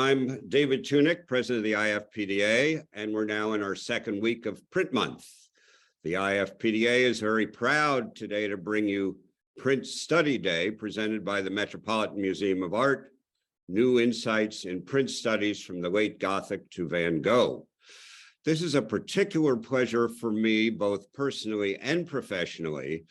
I'm David Tunick, president of the IFPDA, and we're now in our second week of Print Month. The IFPDA is very proud today to bring you Print Study Day, presented by the Metropolitan Museum of Art, New Insights in Print Studies from the Late Gothic to Van Gogh. This is a particular pleasure for me, both personally and professionally,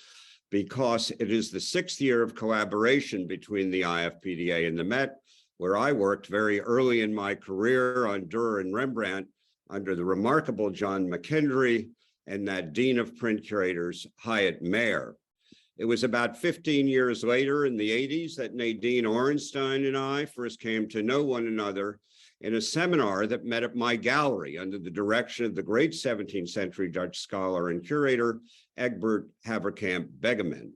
because it is the 6th year of collaboration between the IFPDA and the Met, where I worked very early in my career on Dürer and Rembrandt under the remarkable John McKendry and that Dean of Print Curators, Hyatt Mayer. It was about 15 years later in the 80s that Nadine Orenstein and I first came to know one another in a seminar that met at my gallery under the direction of the great 17th century Dutch scholar and curator, Egbert Haverkamp Begeman.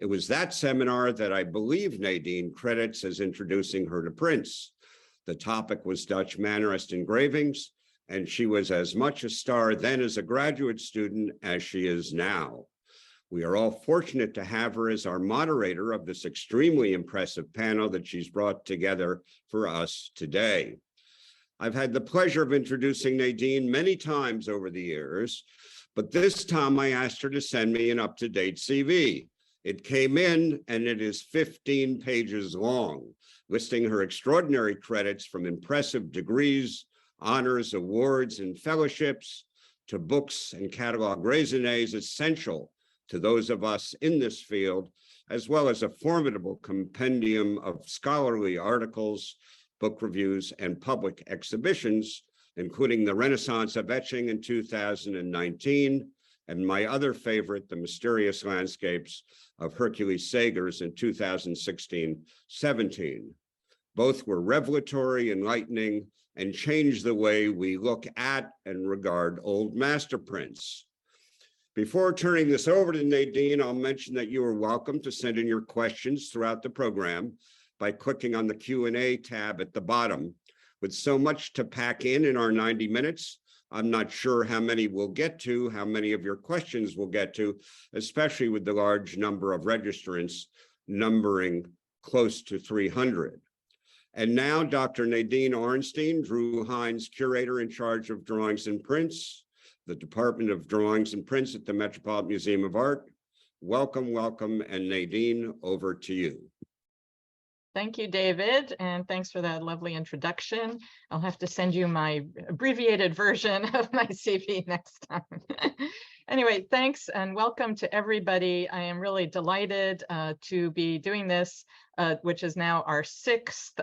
It was that seminar that I believe Nadine credits as introducing her to prints. The topic was Dutch Mannerist engravings, and she was as much a star then as a graduate student as she is now. We are all fortunate to have her as our moderator of this extremely impressive panel that she's brought together for us today. I've had the pleasure of introducing Nadine many times over the years, but this time I asked her to send me an up-to-date CV. It came in and it is 15 pages long, listing her extraordinary credits from impressive degrees, honors, awards, and fellowships to books and catalog raisonnés essential to those of us in this field, as well as a formidable compendium of scholarly articles, book reviews, and public exhibitions, including the Renaissance of Etching in 2019, and my other favorite, The Mysterious Landscapes of Hercules Sagers in 2016-17. Both were revelatory, enlightening, and changed the way we look at and regard old master prints. Before turning this over to Nadine, I'll mention that you are welcome to send in your questions throughout the program by clicking on the Q&A tab at the bottom. With so much to pack in our 90 minutes, I'm not sure how many we'll get to, how many of your questions we'll get to, especially with the large number of registrants numbering close to 300. And now, Dr. Nadine Orenstein, Drue Heinz Curator in charge of Drawings and Prints, the Department of Drawings and Prints at the Metropolitan Museum of Art. Welcome, welcome, and Nadine, over to you. Thank you, David, and thanks for that lovely introduction. I'll have to send you my abbreviated version of my CV next time. Anyway, thanks and welcome to everybody. I am really delighted to be doing this, which is now our 6th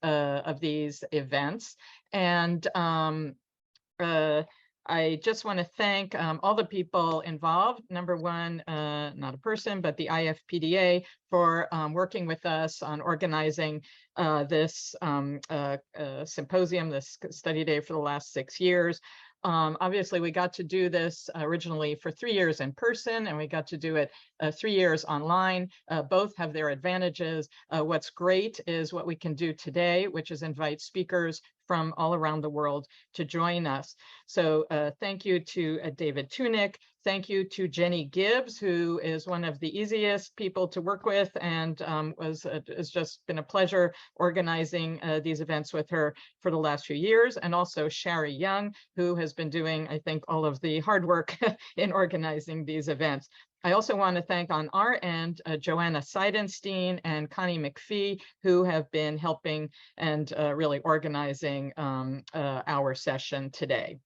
of these events. And I just want to thank all the people involved. Number one, not a person, but the IFPDA for working with us on organizing this symposium, this study day for the last 6 years. Obviously, we got to do this originally for 3 years in person, and we got to do it 3 years online. Both have their advantages. What's great is what we can do today, which is invite speakers from all around the world to join us. So thank you to David Tunick. Thank you to Jenny Gibbs, who is one of the easiest people to work with, and has just been a pleasure organizing these events with her for the last few years. And also Shari Young, who has been doing, I think, all of the hard work in organizing these events. I also want to thank on our end, Joanna Seidenstein and Connie McPhee, who have been helping and really organizing our session today.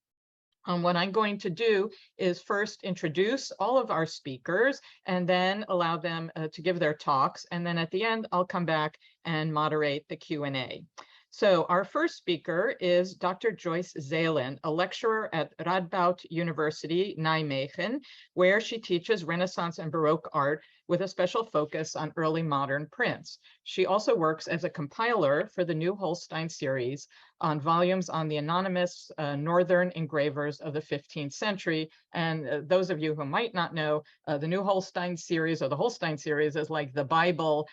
What I'm going to do is first introduce all of our speakers and then allow them to give their talks. And then at the end, I'll come back and moderate the Q&A. So our first speaker is Dr. Joyce Zelen, a lecturer at Radboud University, Nijmegen, where she teaches Renaissance and Baroque art with a special focus on early modern prints. She also works as a compiler for the New Holstein series on volumes on the anonymous Northern engravers of the 15th century. And those of you who might not know, the New Holstein series, or the Holstein series, is like the Bible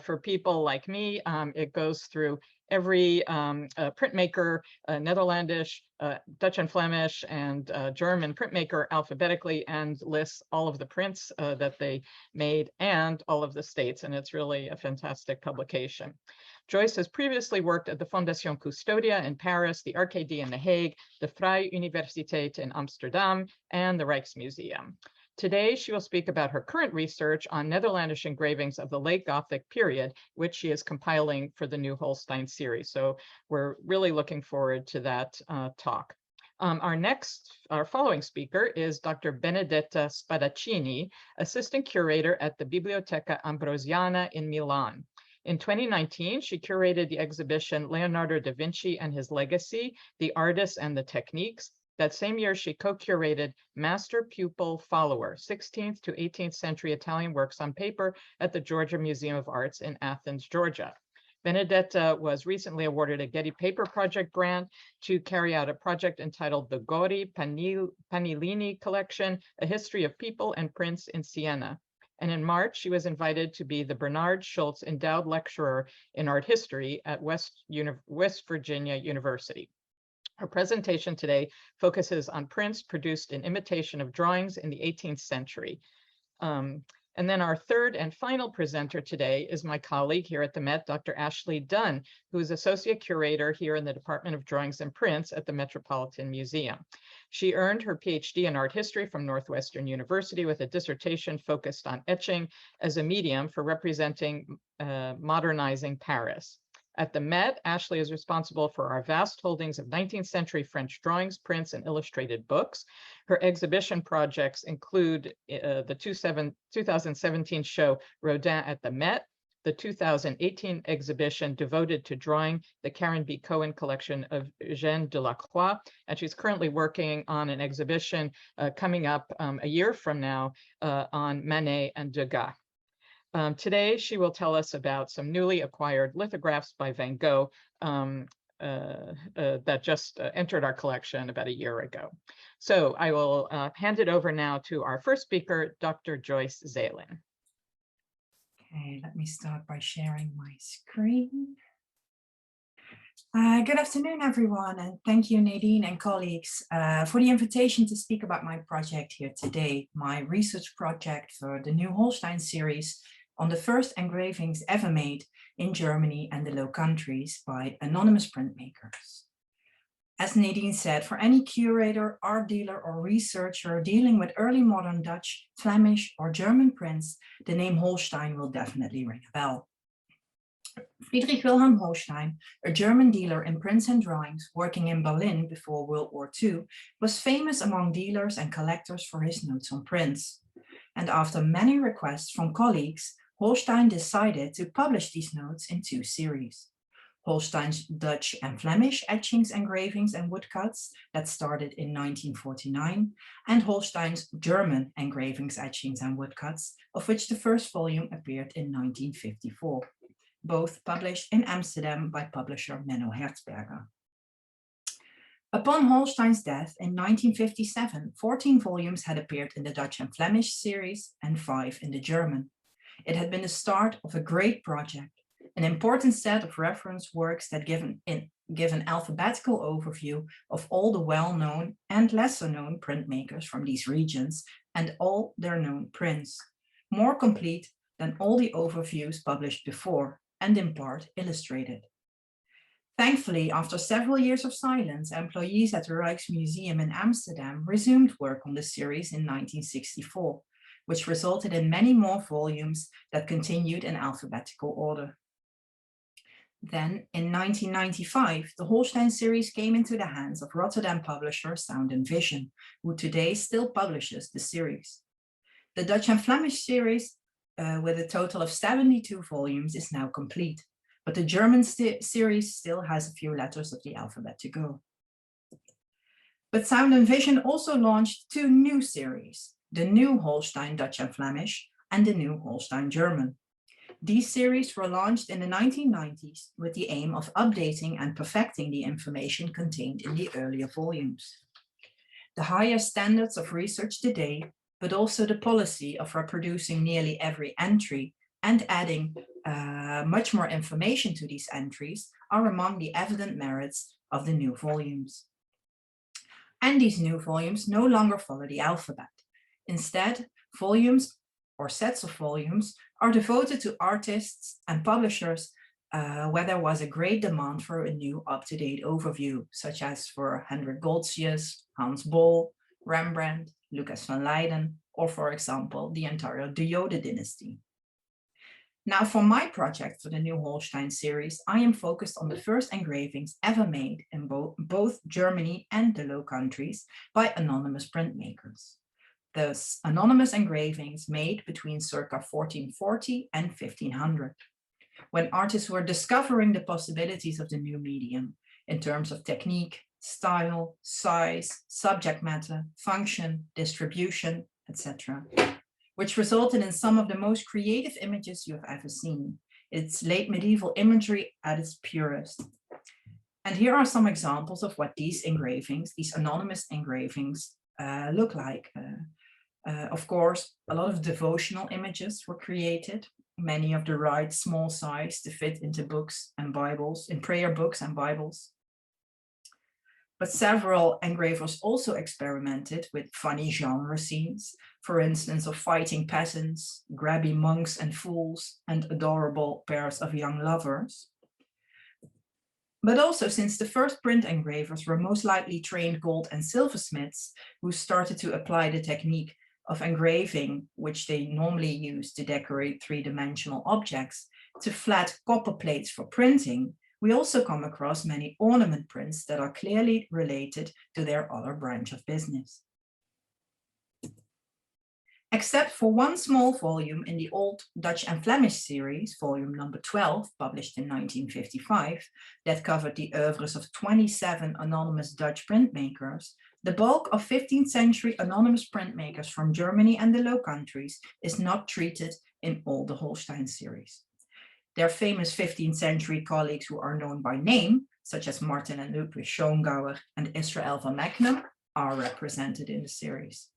for people like me. It goes through every printmaker, Netherlandish, Dutch and Flemish, and German printmaker alphabetically, and lists all of the prints that they made and all of the states. And it's really a fantastic publication. Joyce has previously worked at the Fondation Custodia in Paris, the RKD in The Hague, the Vrije Universiteit in Amsterdam, and the Rijksmuseum. Today, she will speak about her current research on Netherlandish engravings of the late Gothic period, which she is compiling for the New Holstein series. So we're really looking forward to that talk. Our following speaker is Dr. Benedetta Spadaccini, Assistant Curator at the Biblioteca Ambrosiana in Milan. In 2019, she curated the exhibition Leonardo da Vinci and His Legacy, The Artists and the Techniques. That same year, she co-curated Master Pupil Follower, 16th to 18th century Italian works on paper at the Georgia Museum of Arts in Athens, Georgia. Benedetta was recently awarded a Getty Paper Project grant to carry out a project entitled the Gori Panilini Collection, A History of People and Prints in Siena. And in March, she was invited to be the Bernard Schultz Endowed Lecturer in Art History at West Virginia University. Her presentation today focuses on prints produced in imitation of drawings in the 18th century. And then our third and final presenter today is my colleague here at the Met, Dr. Ashley Dunn, who is Associate Curator here in the Department of Drawings and Prints at the Metropolitan Museum. She earned her PhD in art history from Northwestern University with a dissertation focused on etching as a medium for representing modernizing Paris. At the Met, Ashley is responsible for our vast holdings of 19th century French drawings, prints, and illustrated books. Her exhibition projects include the 2017 show Rodin at the Met, the 2018 exhibition devoted to drawing, the Karen B. Cohen collection of Eugène Delacroix, and she's currently working on an exhibition coming up a year from now on Manet and Degas. Today, she will tell us about some newly acquired lithographs by Van Gogh that just entered our collection about a year ago. So I will hand it over now to our first speaker, Dr. Joyce Zelen. Okay, let me start by sharing my screen. Good afternoon, everyone, and thank you, Nadine and colleagues, for the invitation to speak about my project here today, my research project for the New Holstein series on the first engravings ever made in Germany and the Low Countries by anonymous printmakers. As Nadine said, for any curator, art dealer, or researcher dealing with early modern Dutch, Flemish, or German prints, the name Holstein will definitely ring a bell. Friedrich Wilhelm Holstein, a German dealer in prints and drawings working in Berlin before World War II, was famous among dealers and collectors for his notes on prints. And after many requests from colleagues, Holstein decided to publish these notes in two series. Holstein's Dutch and Flemish etchings, engravings, and woodcuts that started in 1949, and Holstein's German engravings, etchings, and woodcuts, of which the first volume appeared in 1954, both published in Amsterdam by publisher Menno Hertzberger. Upon Holstein's death in 1957, 14 volumes had appeared in the Dutch and Flemish series and 5 in the German. It had been the start of a great project, an important set of reference works that give an alphabetical overview of all the well-known and lesser-known printmakers from these regions and all their known prints, more complete than all the overviews published before and in part illustrated. Thankfully, after several years of silence, employees at the Rijksmuseum in Amsterdam resumed work on the series in 1964, which resulted in many more volumes that continued in alphabetical order. Then, in 1995, the Holstein series came into the hands of Rotterdam publisher Sound and Vision, who today still publishes the series. The Dutch and Flemish series, with a total of 72 volumes, is now complete, but the German series still has a few letters of the alphabet to go. But Sound and Vision also launched 2 new series, the New Holstein Dutch and Flemish and the New Holstein German. These series were launched in the 1990s with the aim of updating and perfecting the information contained in the earlier volumes. The higher standards of research today, but also the policy of reproducing nearly every entry and adding much more information to these entries, are among the evident merits of the new volumes. And these new volumes no longer follow the alphabet. Instead, volumes or sets of volumes are devoted to artists and publishers where there was a great demand for a new up-to-date overview, such as for Hendrik Goltzius, Hans Bol, Rembrandt, Lucas van Leyden, or for example, the entire Diode dynasty. Now for my project for the New Holstein series, I am focused on the first engravings ever made in both Germany and the Low Countries by anonymous printmakers. Those anonymous engravings made between circa 1440 and 1500, when artists were discovering the possibilities of the new medium in terms of technique, style, size, subject matter, function, distribution, etc., which resulted in some of the most creative images you have ever seen. It's late medieval imagery at its purest. And here are some examples of what these engravings, these anonymous engravings, look like. Of course, a lot of devotional images were created, many of the right small size to fit into books and Bibles, in prayer books and Bibles. But several engravers also experimented with funny genre scenes, for instance, of fighting peasants, grabby monks and fools, and adorable pairs of young lovers. But also, since the first print engravers were most likely trained gold and silversmiths who started to apply the technique of engraving, which they normally use to decorate three-dimensional objects, to flat copper plates for printing, we also come across many ornament prints that are clearly related to their other branch of business. Except for one small volume in the Old Dutch and Flemish series, volume number 12, published in 1955, that covered the oeuvres of 27 anonymous Dutch printmakers, the bulk of 15th century anonymous printmakers from Germany and the Low Countries is not treated in all the Holstein series. Their famous 15th century colleagues who are known by name, such as Martin and Ludwig Schongauer and Israel van Mechnum, are represented in the series.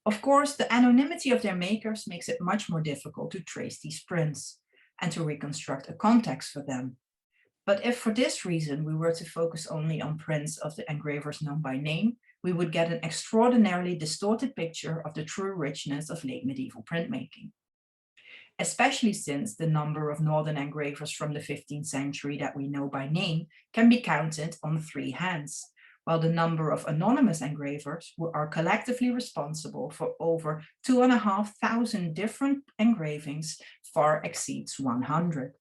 Of course, the anonymity of their makers makes it much more difficult to trace these prints and to reconstruct a context for them. But if for this reason we were to focus only on prints of the engravers known by name, we would get an extraordinarily distorted picture of the true richness of late medieval printmaking. Especially since the number of northern engravers from the 15th century that we know by name can be counted on 3 hands, while the number of anonymous engravers who are collectively responsible for over 2,500 different engravings far exceeds 100.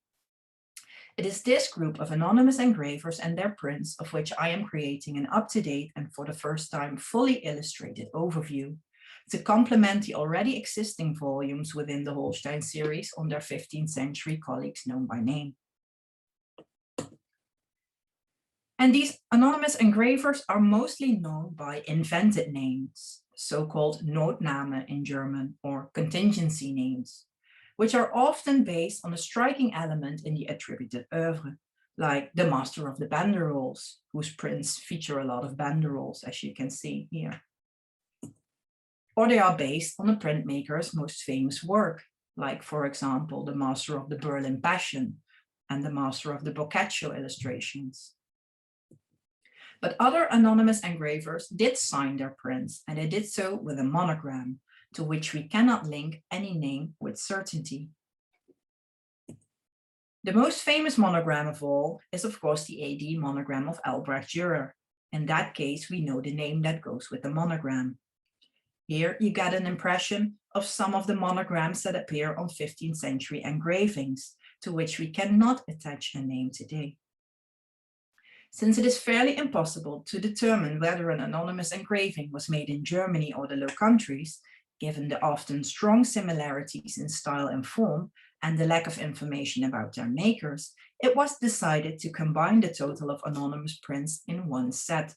It is this group of anonymous engravers and their prints of which I am creating an up-to-date and for the first time fully illustrated overview, to complement the already existing volumes within the Holstein series on their 15th century colleagues known by name. And these anonymous engravers are mostly known by invented names, so-called Noodnamen in German, or contingency names, which are often based on a striking element in the attributed oeuvre, like the master of the banderols, whose prints feature a lot of banderols, as you can see here. Or they are based on a printmaker's most famous work, like, for example, the master of the Berlin Passion and the master of the Boccaccio illustrations. But other anonymous engravers did sign their prints, and they did so with a monogram, to which we cannot link any name with certainty. The most famous monogram of all is, of course, the AD monogram of Albrecht Dürer. In that case, we know the name that goes with the monogram. Here you get an impression of some of the monograms that appear on 15th century engravings, to which we cannot attach a name today. Since it is fairly impossible to determine whether an anonymous engraving was made in Germany or the Low Countries, given the often strong similarities in style and form and the lack of information about their makers, it was decided to combine the total of anonymous prints in one set,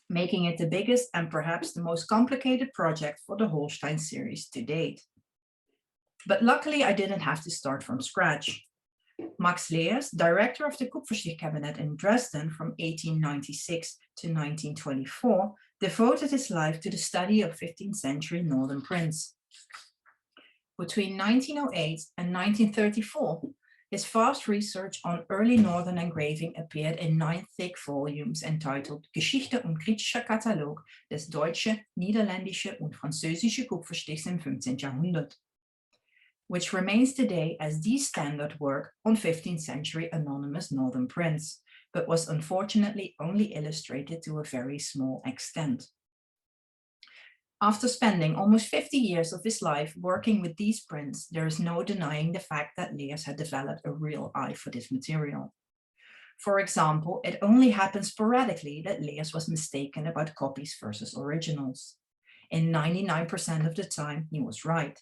making it the biggest and perhaps the most complicated project for the Holstein series to date. But luckily, I didn't have to start from scratch. Max Leers, director of the Kupferstichkabinet in Dresden from 1896 to 1924, devoted his life to the study of 15th century northern prints. Between 1908 and 1934, his vast research on early northern engraving appeared in 9 thick volumes entitled Geschichte und kritischer Katalog des deutsche, niederländische und französische Kupferstichs im 15. Jahrhundert. which remains today as the standard work on 15th century anonymous northern prints, but was unfortunately only illustrated to a very small extent. After spending almost 50 years of his life working with these prints, there is no denying the fact that Leers had developed a real eye for this material. For example, it only happens sporadically that Leers was mistaken about copies versus originals. In 99% of the time, he was right,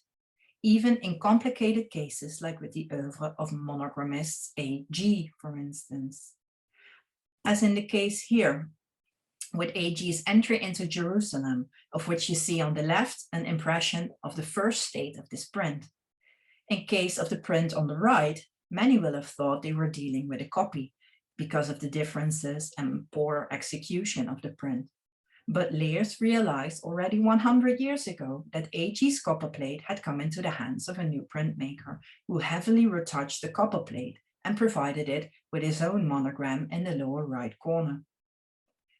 even in complicated cases like with the oeuvre of monogrammist A.G., for instance. As in the case here, with A.G.'s entry into Jerusalem, of which you see on the left an impression of the first state of this print. In case of the print on the right, many will have thought they were dealing with a copy because of the differences and poor execution of the print. But Leers realized already 100 years ago that A.G.'s copperplate had come into the hands of a new printmaker who heavily retouched the copperplate and provided it with his own monogram in the lower right corner.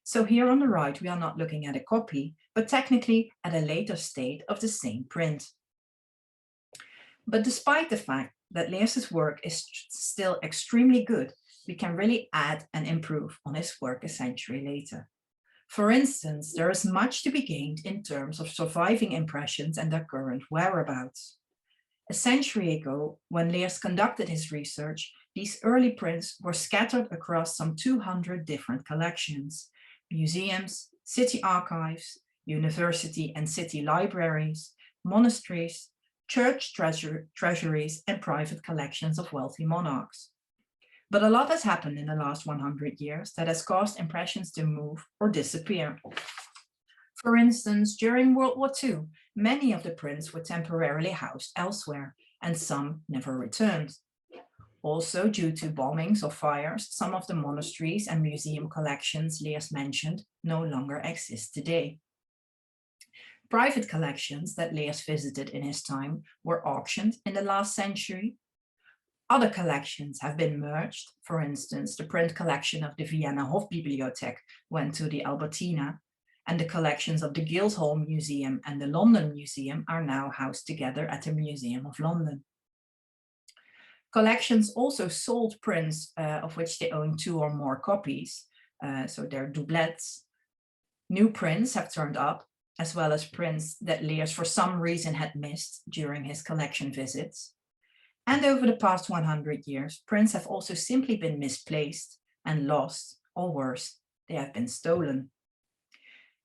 So here on the right, we are not looking at a copy, but technically at a later state of the same print. But despite the fact that Leers's work is still extremely good, we can really add and improve on his work a century later. For instance, there is much to be gained in terms of surviving impressions and their current whereabouts. A century ago, when Leers conducted his research, these early prints were scattered across some 200 different collections, museums, city archives, university and city libraries, monasteries, church treasuries, and private collections of wealthy monarchs. But a lot has happened in the last 100 years that has caused impressions to move or disappear. For instance, during World War II, many of the prints were temporarily housed elsewhere, and some never returned. Also, due to bombings or fires, some of the monasteries and museum collections Leers mentioned no longer exist today. Private collections that Leers visited in his time were auctioned in the last century. Other collections have been merged. For instance, the print collection of the Vienna Hofbibliothek went to the Albertina, and the collections of the Guildhall Museum and the London Museum are now housed together at the Museum of London. Collections also sold prints of which they own 2 or more copies, so they're doublets. New prints have turned up, as well as prints that Leers for some reason had missed during his collection visits. And over the past 100 years, prints have also simply been misplaced and lost, or worse, they have been stolen.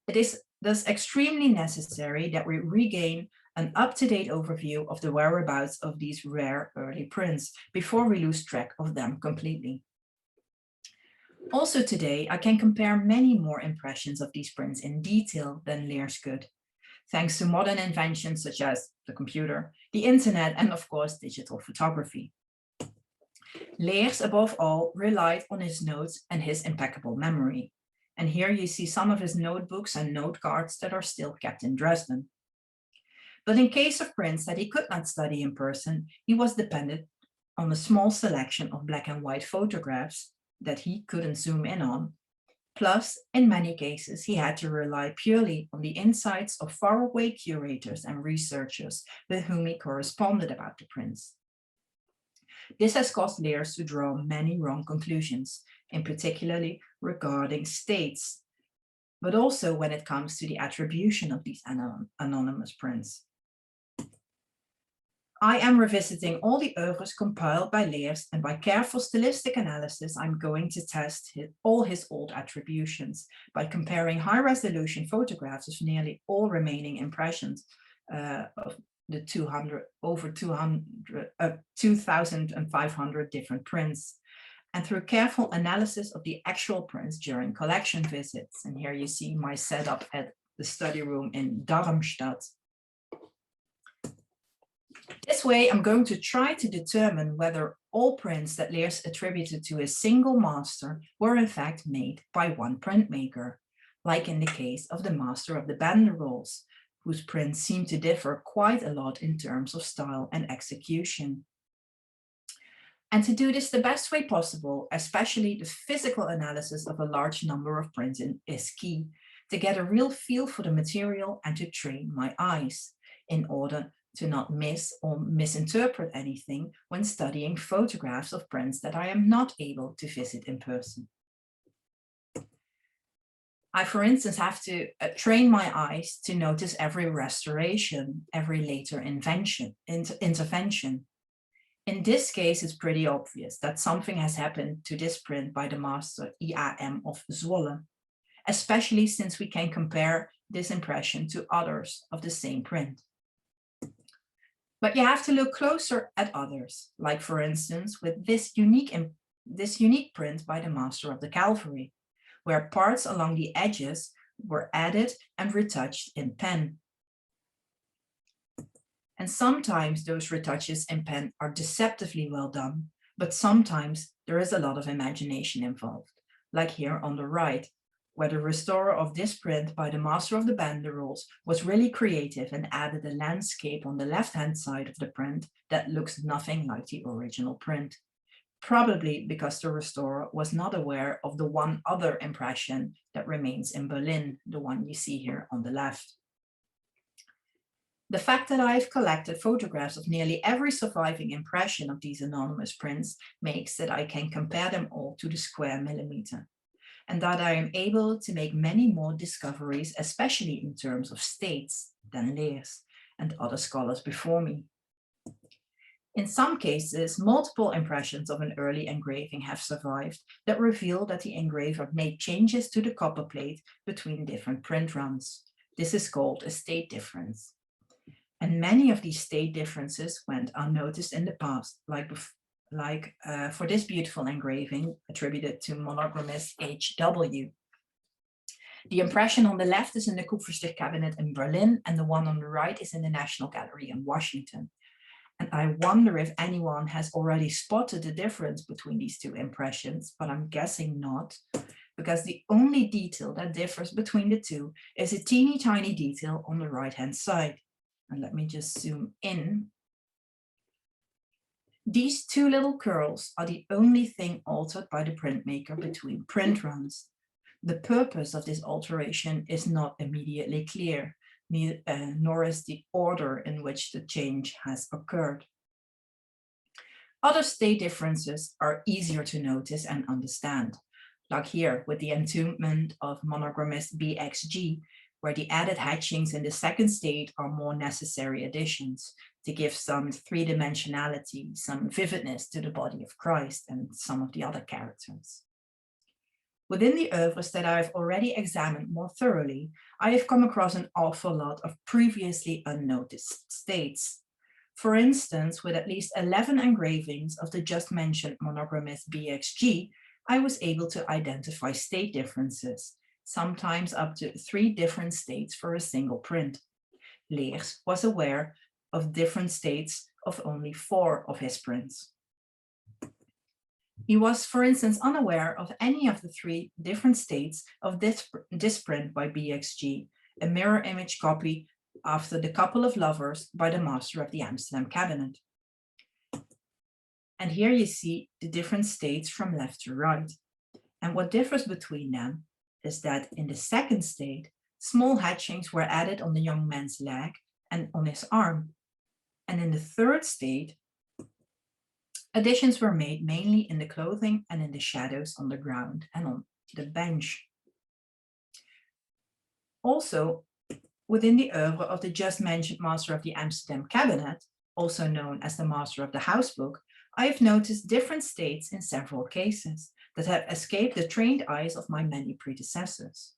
It is thus extremely necessary that we regain an up-to-date overview of the whereabouts of these rare early prints before we lose track of them completely. Also today, I can compare many more impressions of these prints in detail than Leers could, thanks to modern inventions such as the computer, the internet, and of course, digital photography. Leers, above all, relied on his notes and his impeccable memory. And here you see some of his notebooks and note cards that are still kept in Dresden. But in case of prints that he could not study in person, he was dependent on a small selection of black and white photographs that he couldn't zoom in on. Plus, in many cases, he had to rely purely on the insights of faraway curators and researchers with whom he corresponded about the prints. This has caused Leers to draw many wrong conclusions, in particularly regarding states, but also when it comes to the attribution of these anonymous prints. I am revisiting all the oeuvres compiled by Leers, and by careful stylistic analysis, I'm going to test all his old attributions by comparing high-resolution photographs of nearly all remaining impressions of the 2,500 different prints, and through careful analysis of the actual prints during collection visits. And here you see my setup at the study room in Darmstadt. This way, I'm going to try to determine whether all prints that Leers attributed to a single master were in fact made by one printmaker, like in the case of the master of the banderols, whose prints seem to differ quite a lot in terms of style and execution. And to do this the best way possible, especially the physical analysis of a large number of prints is key, to get a real feel for the material and to train my eyes, in order to not miss or misinterpret anything when studying photographs of prints that I am not able to visit in person. I, for instance, have to train my eyes to notice every restoration, every later intervention. In this case, it's pretty obvious that something has happened to this print by the master IAM of Zwolle, especially since we can compare this impression to others of the same print. But you have to look closer at others, like for instance, with this unique print by the master of the Calvary, where parts along the edges were added and retouched in pen. And sometimes those retouches in pen are deceptively well done, but sometimes there is a lot of imagination involved, like here on the right, where the restorer of this print by the master of the banderoles was really creative and added a landscape on the left-hand side of the print that looks nothing like the original print. Probably because the restorer was not aware of the one other impression that remains in Berlin, the one you see here on the left. The fact that I've collected photographs of nearly every surviving impression of these anonymous prints makes that I can compare them all to the square millimeter, and that I am able to make many more discoveries, especially in terms of states, than Leers and other scholars before me. In some cases, multiple impressions of an early engraving have survived that reveal that the engraver made changes to the copper plate between different print runs. This is called a state difference. And many of these state differences went unnoticed in the past, like for this beautiful engraving attributed to monogramist H.W. The impression on the left is in the Kupferstich cabinet in Berlin, and the one on the right is in the National Gallery in Washington. And I wonder if anyone has already spotted the difference between these two impressions, but I'm guessing not, because the only detail that differs between the two is a teeny tiny detail on the right-hand side. And let me just zoom in. These two little curls are the only thing altered by the printmaker between print runs. The purpose of this alteration is not immediately clear, nor is the order in which the change has occurred. Other state differences are easier to notice and understand, like here with the entombment of monogramist BXG, where the added hatchings in the second state are more necessary additions to give some three-dimensionality, some vividness to the body of Christ and some of the other characters. Within the oeuvres that I've already examined more thoroughly, I have come across an awful lot of previously unnoticed states. For instance, with at least 11 engravings of the just mentioned monogramist BXG, I was able to identify state differences, sometimes up to 3 different states for a single print. Leers was aware of different states of only 4 of his prints. He was, for instance, unaware of any of the 3 different states of this print by BXG, a mirror image copy after The Couple of Lovers by the master of the Amsterdam cabinet. And here you see the different states from left to right. And what differs between them is that in the second state, small hatchings were added on the young man's leg and on his arm. And in the third state, additions were made mainly in the clothing and in the shadows on the ground and on the bench. Also, within the oeuvre of the just mentioned master of the Amsterdam cabinet, also known as the master of the house book, I have noticed different states in several cases that have escaped the trained eyes of my many predecessors.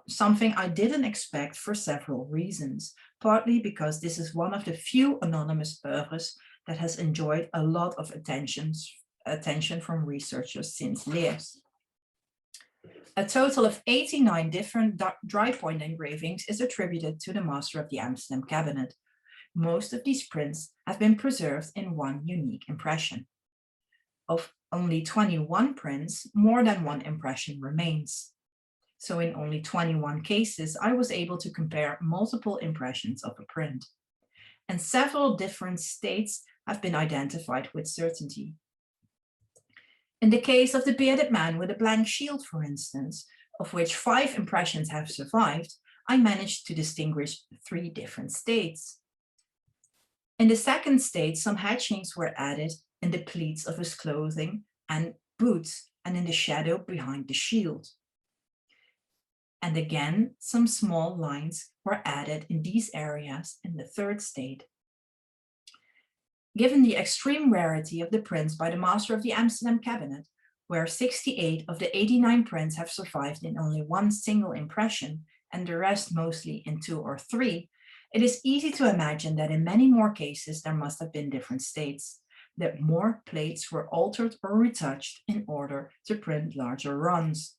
Something I didn't expect for several reasons, partly because this is one of the few anonymous oeuvres that has enjoyed a lot of attention from researchers since Leers. A total of 89 different dry point engravings is attributed to the master of the Amsterdam cabinet. Most of these prints have been preserved in one unique impression. Of only 21 prints, more than one impression remains. So in only 21 cases, I was able to compare multiple impressions of a print. And several different states have been identified with certainty. In the case of the bearded man with a blank shield, for instance, of which 5 impressions have survived, I managed to distinguish 3 different states. In the second stage, some hatchings were added in the pleats of his clothing and boots and in the shadow behind the shield. And again, some small lines were added in these areas in the third stage. Given the extreme rarity of the prints by the master of the Amsterdam cabinet, where 68 of the 89 prints have survived in only one single impression, and the rest mostly in 2 or 3, it is easy to imagine that in many more cases there must have been different states, that more plates were altered or retouched in order to print larger runs.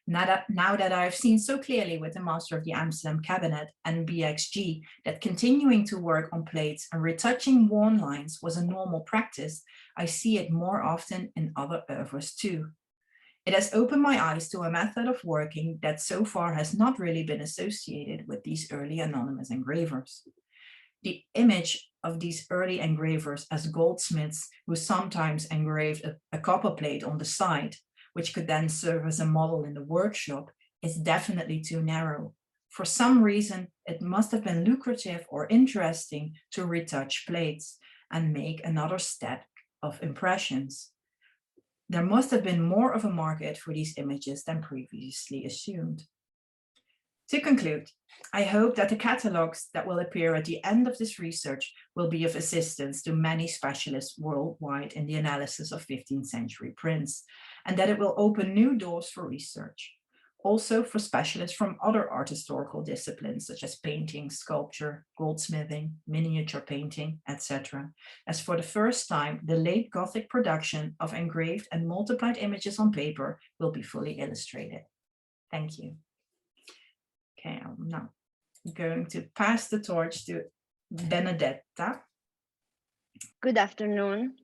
Now that I have seen so clearly with the master of the Amsterdam cabinet and BXG that continuing to work on plates and retouching worn lines was a normal practice, I see it more often in other oeuvres too. It has opened my eyes to a method of working that so far has not really been associated with these early anonymous engravers. The image of these early engravers as goldsmiths who sometimes engraved a copper plate on the side, which could then serve as a model in the workshop, is definitely too narrow. For some reason, it must have been lucrative or interesting to retouch plates and make another stack of impressions. There must have been more of a market for these images than previously assumed. To conclude, I hope that the catalogs that will appear at the end of this research will be of assistance to many specialists worldwide in the analysis of 15th century prints, and that it will open new doors for research. Also for specialists from other art historical disciplines such as painting, sculpture, goldsmithing, miniature painting, etc. As for the first time, the late Gothic production of engraved and multiplied images on paper will be fully illustrated. Thank you. Okay, I'm now going to pass the torch to Benedetta. Good afternoon.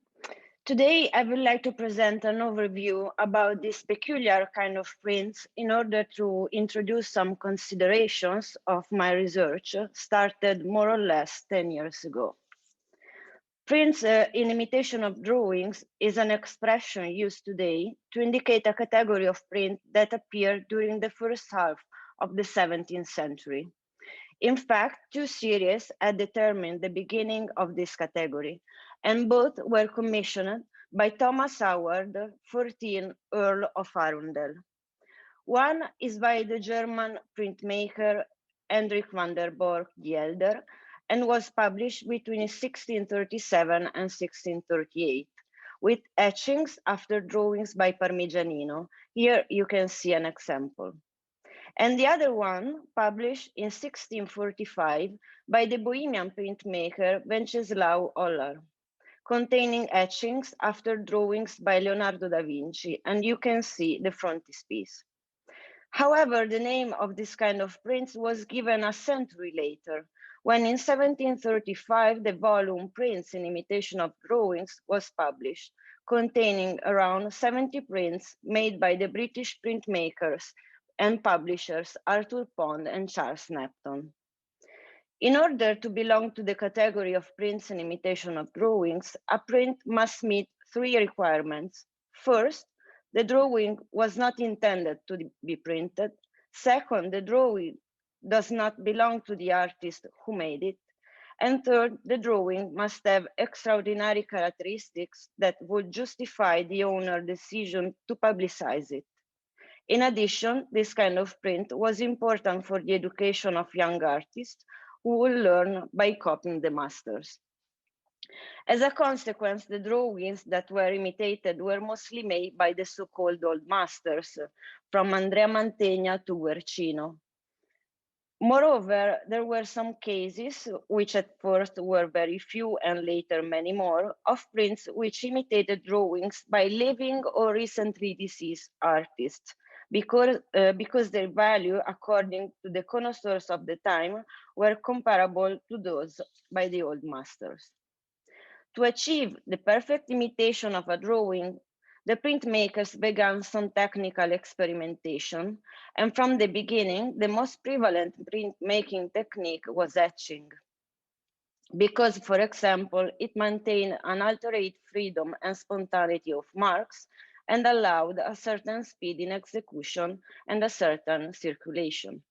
Today, I would like to present an overview about this peculiar kind of prints in order to introduce some considerations of my research started more or less 10 years ago. Prints in imitation of drawings is an expression used today to indicate a category of print that appeared during the first half of the 17th century. In fact, 2 series had determined the beginning of this category, and both were commissioned by Thomas Howard, 14th Earl of Arundel. One is by the German printmaker Hendrik van der Borch the Elder, and was published between 1637 and 1638, with etchings after drawings by Parmigianino. Here you can see an example. And the other one, published in 1645 by the Bohemian printmaker Wenceslaw Oller, containing etchings after drawings by Leonardo da Vinci, and you can see the frontispiece. However, the name of this kind of prints was given a century later, when in 1735 the volume Prints in Imitation of Drawings was published, containing around 70 prints made by the British printmakers and publishers Arthur Pond and Charles Nepton. In order to belong to the category of prints in imitation of drawings, a print must meet 3 requirements. First, the drawing was not intended to be printed. Second, the drawing does not belong to the artist who made it. And third, the drawing must have extraordinary characteristics that would justify the owner's decision to publicize it. In addition, this kind of print was important for the education of young artists who will learn by copying the masters. As a consequence, the drawings that were imitated were mostly made by the so-called old masters, from Andrea Mantegna to Guercino. Moreover, there were some cases, which at first were very few and later many more, of prints which imitated drawings by living or recently deceased artists, because their value, according to the connoisseurs of the time, were comparable to those by the old masters. To achieve the perfect imitation of a drawing, the printmakers began some technical experimentation, and from the beginning, the most prevalent printmaking technique was etching. Because, for example, it maintained an altered freedom and spontaneity of marks, and allowed a certain speed in execution and a certain circulation.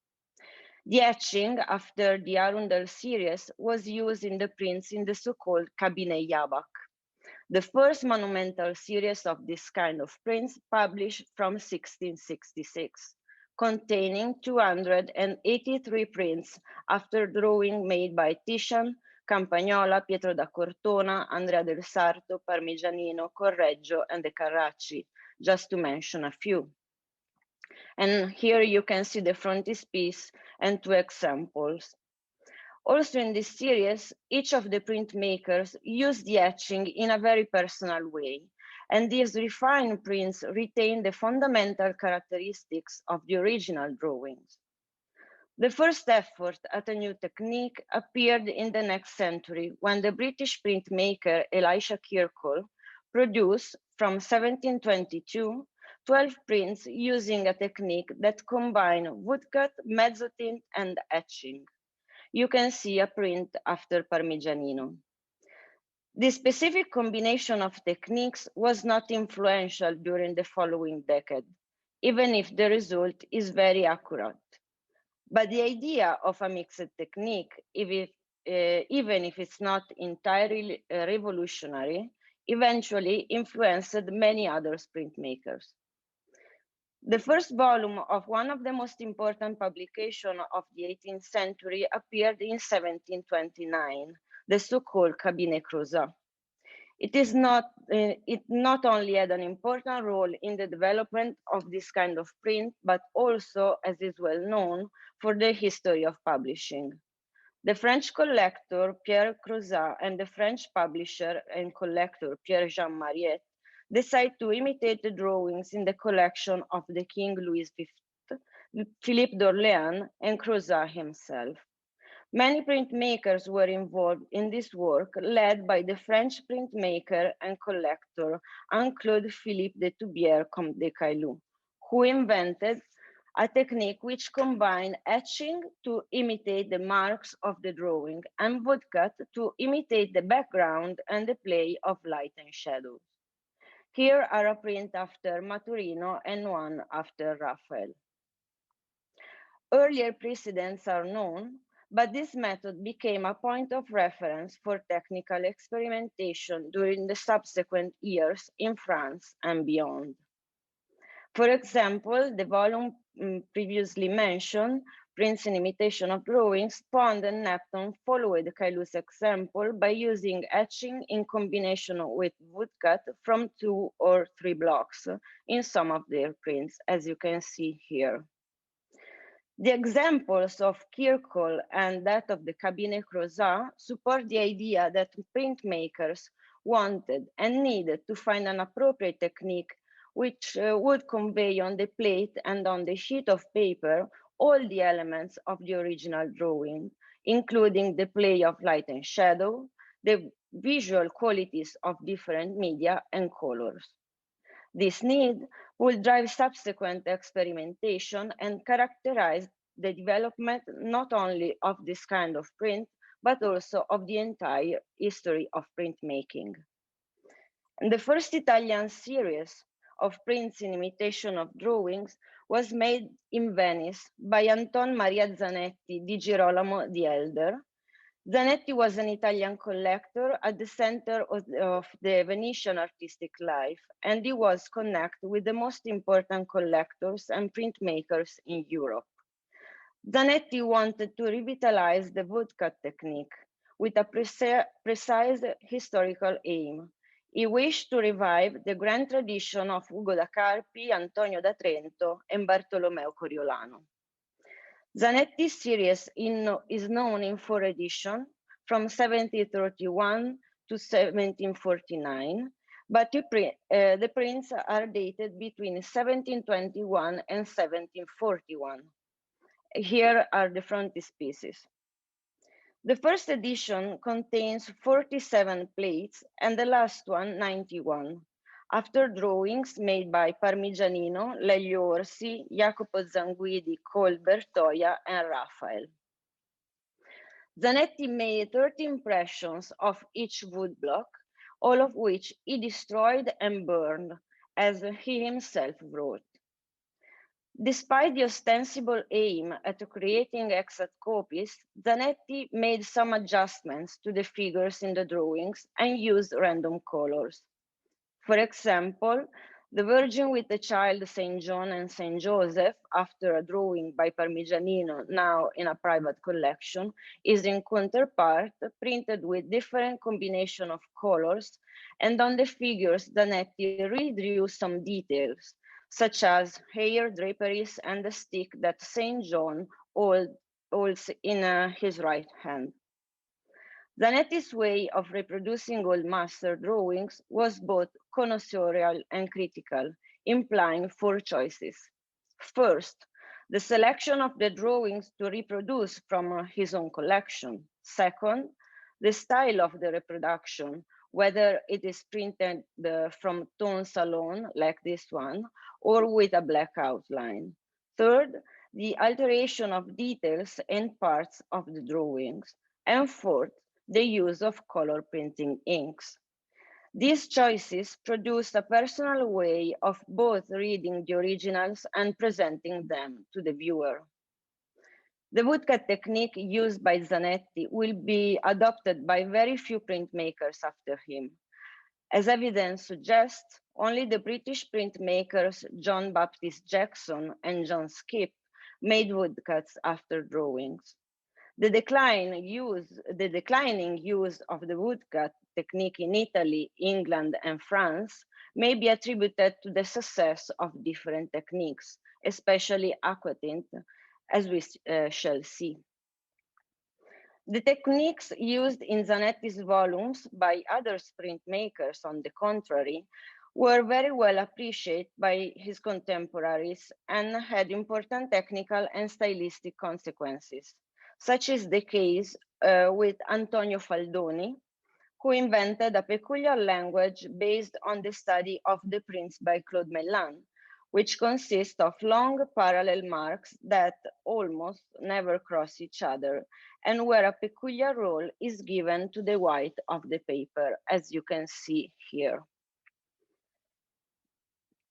The etching after the Arundel series was used in the prints in the so-called Cabinet Jabak, the first monumental series of this kind of prints published from 1666, containing 283 prints after drawing made by Titian, Campagnola, Pietro da Cortona, Andrea del Sarto, Parmigianino, Correggio, and De Carracci, just to mention a few. And here you can see the frontispiece and two examples. Also in this series, each of the printmakers used the etching in a very personal way, and these refined prints retain the fundamental characteristics of the original drawings. The first effort at a new technique appeared in the next century when the British printmaker Elisha Kirkconnell produced from 1722 12 prints using a technique that combined woodcut, mezzotint, and etching. You can see a print after Parmigianino. This specific combination of techniques was not influential during the following decade, even if the result is very accurate. But the idea of a mixed technique, even if it's not entirely revolutionary, eventually influenced many other printmakers. The first volume of one of the most important publications of the 18th century appeared in 1729, the so-called Cabinet Crozat. It not only had an important role in the development of this kind of print, but also, as is well known, for the history of publishing. The French collector Pierre Crozat and the French publisher and collector Pierre-Jean Mariette decided to imitate the drawings in the collection of the King Louis V, Philippe d'Orléans, and Crozat himself. Many printmakers were involved in this work, led by the French printmaker and collector Anne-Claude Philippe de Toubière Comte de Caylus, who invented a technique which combined etching to imitate the marks of the drawing and woodcut to imitate the background and the play of light and shadows. Here are a print after Maturino and one after Raphael. Earlier precedents are known, but this method became a point of reference for technical experimentation during the subsequent years in France and beyond. For example, the volume previously mentioned, Prints in Imitation of Drawings, Pond and Neptune followed the Caylus example by using etching in combination with woodcut from 2 or 3 blocks in some of their prints, as you can see here. The examples of Kirkconnell and that of the Cabinet Crozat support the idea that printmakers wanted and needed to find an appropriate technique which would convey on the plate and on the sheet of paper all the elements of the original drawing, including the play of light and shadow, the visual qualities of different media and colors. This need will drive subsequent experimentation and characterize the development not only of this kind of print, but also of the entire history of printmaking. And the first Italian series of prints in imitation of drawings was made in Venice by Anton Maria Zanetti di Girolamo the Elder. Zanetti was an Italian collector at the center of the Venetian artistic life, and he was connected with the most important collectors and printmakers in Europe. Zanetti wanted to revitalize the woodcut technique with a precise historical aim. He wished to revive the grand tradition of Ugo da Carpi, Antonio da Trento, and Bartolomeo Coriolano. Zanetti's series is known in 4 editions, from 1731 to 1749, but the prints are dated between 1721 and 1741. Here are the frontispieces. The first edition contains 47 plates and the last one 91, after drawings made by Parmigianino, Lelio Orsi, Jacopo Zanguidi, Cole Bertoia, and Raphael. Zanetti made 30 impressions of each woodblock, all of which he destroyed and burned, as he himself wrote. Despite the ostensible aim at creating exact copies, Zanetti made some adjustments to the figures in the drawings and used random colors. For example, the Virgin with the Child St. John and St. Joseph, after a drawing by Parmigianino, now in a private collection, is in counterpart printed with different combination of colors, and on the figures, Zanetti redrew some details, such as hair draperies and the stick that St. John holds in his right hand. Zanetti's way of reproducing old master drawings was both connoisseurial and critical, implying four choices. First, the selection of the drawings to reproduce from his own collection. Second, the style of the reproduction, whether it is printed from tones alone, like this one, or with a black outline. Third, the alteration of details and parts of the drawings. And fourth, the use of color printing inks. These choices produced a personal way of both reading the originals and presenting them to the viewer. The woodcut technique used by Zanetti will be adopted by very few printmakers after him. As evidence suggests, only the British printmakers John Baptist Jackson and John Skipp made woodcuts after drawings. The declining use of the woodcut technique in Italy, England, and France may be attributed to the success of different techniques, especially aquatint, as we shall see. The techniques used in Zanetti's volumes by other printmakers, on the contrary, were very well appreciated by his contemporaries and had important technical and stylistic consequences. Such is the case with Antonio Faldoni, who invented a peculiar language based on the study of the prints by Claude Mellan, which consists of long parallel marks that almost never cross each other, and where a peculiar role is given to the white of the paper, as you can see here.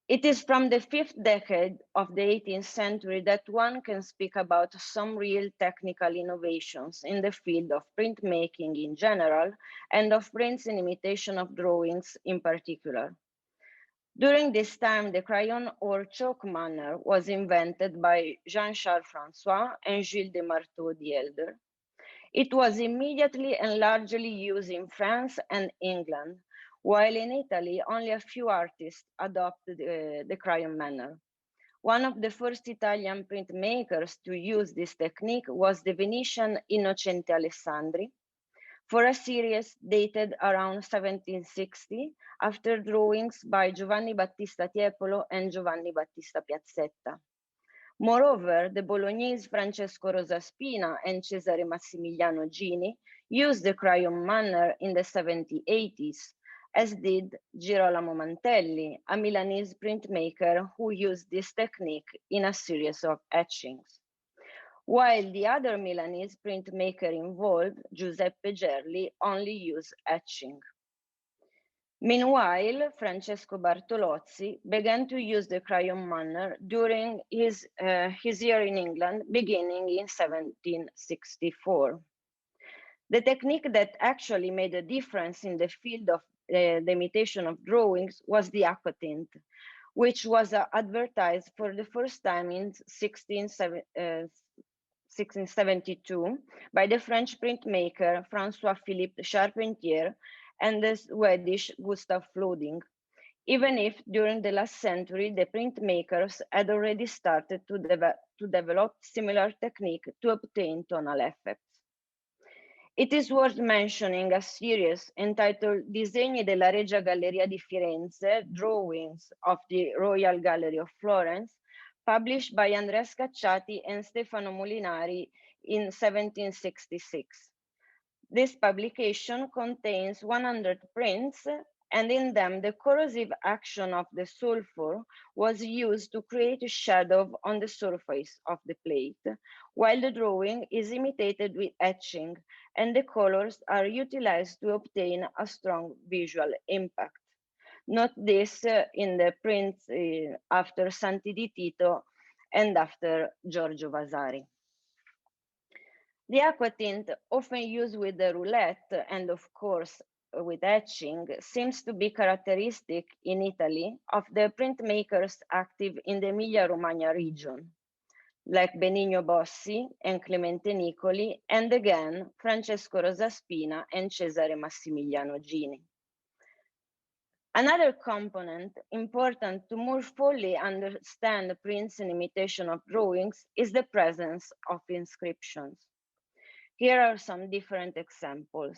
It is from the fifth decade of the 18th century that one can speak about some real technical innovations in the field of printmaking in general and of prints in imitation of drawings in particular. During this time, the crayon or chalk manner was invented by Jean-Charles François and Gilles de Marteau the Elder. It was immediately and largely used in France and England, while in Italy, only a few artists adopted the crayon manner. One of the first Italian printmakers to use this technique was the Venetian Innocente Alessandri, for a series dated around 1760, after drawings by Giovanni Battista Tiepolo and Giovanni Battista Piazzetta. Moreover, the Bolognese Francesco Rosaspina and Cesare Massimiliano Gini used the crayon manner in the 1780s, as did Girolamo Mantelli, a Milanese printmaker who used this technique in a series of etchings. While the other Milanese printmaker involved, Giuseppe Gerli, only used etching. Meanwhile, Francesco Bartolozzi began to use the crayon manner during his year in England, beginning in 1764. The technique that actually made a difference in the field of the imitation of drawings was the aquatint, which was advertised for the first time in 1672 by the French printmaker François-Philippe Charpentier and the Swedish Gustav Floding, even if during the last century the printmakers had already started to develop similar technique to obtain tonal effects. It is worth mentioning a series entitled Disegni della Regia Galleria di Firenze, Drawings of the Royal Gallery of Florence, published by Andrea Scacciati and Stefano Molinari in 1766. This publication contains 100 prints, and in them the corrosive action of the sulfur was used to create a shadow on the surface of the plate, while the drawing is imitated with etching, and the colors are utilized to obtain a strong visual impact. Note this in the prints after Santi di Tito and after Giorgio Vasari. The aqua tint, often used with the roulette and of course with etching, seems to be characteristic in Italy of the printmakers active in the Emilia-Romagna region, like Benigno Bossi and Clemente Nicoli, and again, Francesco Rosaspina and Cesare Massimiliano Gini. Another component important to more fully understand prints and imitation of drawings is the presence of inscriptions. Here are some different examples.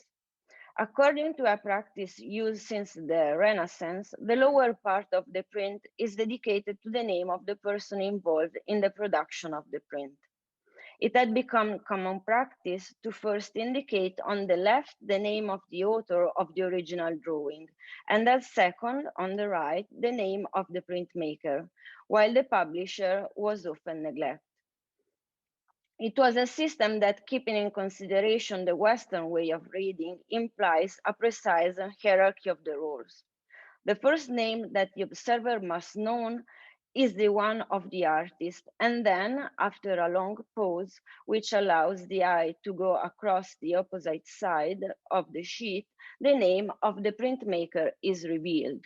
According to a practice used since the Renaissance, the lower part of the print is dedicated to the name of the person involved in the production of the print. It had become common practice to first indicate on the left the name of the author of the original drawing, and as second, on the right, the name of the printmaker, while the publisher was often neglected. It was a system that, keeping in consideration the Western way of reading, implies a precise hierarchy of the roles. The first name that the observer must know is the one of the artist, and then, after a long pause, which allows the eye to go across the opposite side of the sheet, the name of the printmaker is revealed.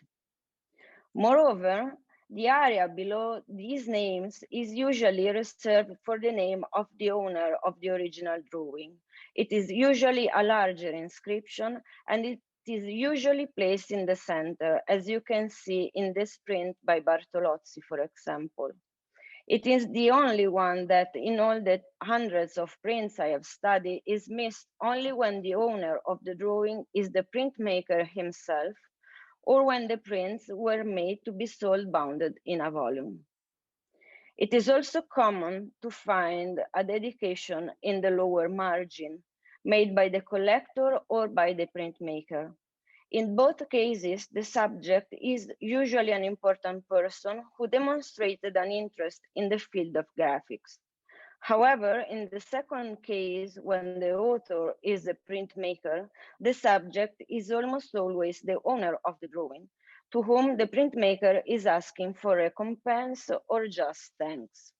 Moreover, the area below these names is usually reserved for the name of the owner of the original drawing. It is usually a larger inscription, and it is usually placed in the center, as you can see in this print by Bartolozzi, for example. It is the only one that, in all the hundreds of prints I have studied, is missed only when the owner of the drawing is the printmaker himself, or when the prints were made to be sold bounded in a volume. It is also common to find a dedication in the lower margin, made by the collector or by the printmaker. In both cases, the subject is usually an important person who demonstrated an interest in the field of graphics. However, in the second case, when the author is a printmaker, the subject is almost always the owner of the drawing, to whom the printmaker is asking for recompense or just thanks.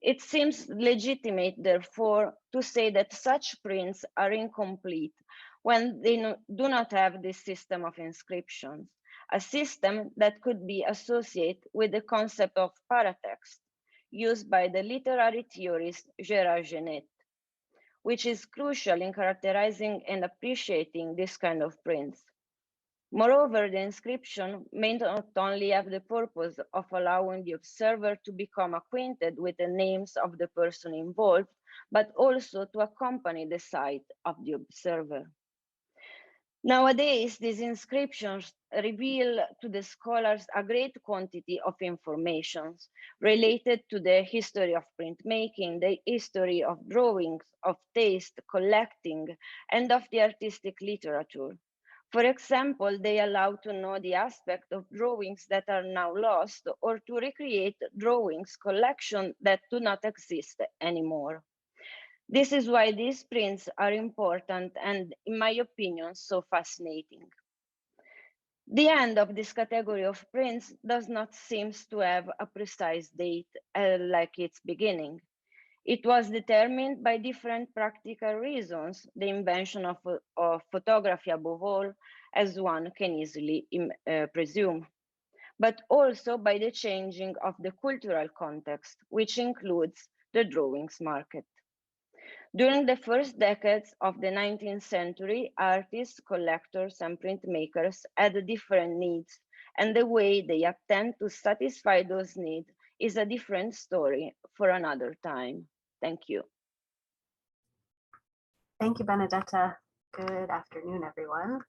It seems legitimate, therefore, to say that such prints are incomplete when they do not have this system of inscriptions, a system that could be associated with the concept of paratext, used by the literary theorist Gérard Genette, which is crucial in characterizing and appreciating this kind of prints. Moreover, the inscription may not only have the purpose of allowing the observer to become acquainted with the names of the person involved, but also to accompany the sight of the observer. Nowadays, these inscriptions reveal to the scholars a great quantity of information related to the history of printmaking, the history of drawings, of taste, collecting, and of the artistic literature. For example, they allow to know the aspect of drawings that are now lost, or to recreate drawings collections that do not exist anymore. This is why these prints are important and, in my opinion, so fascinating. The end of this category of prints does not seem to have a precise date like its beginning. It was determined by different practical reasons, the invention of photography above all, as one can easily presume, but also by the changing of the cultural context, which includes the drawings market. During the first decades of the 19th century, artists, collectors, and printmakers had different needs, and the way they attempt to satisfy those needs is a different story for another time. Thank you. Thank you, Benedetta. Good afternoon, everyone.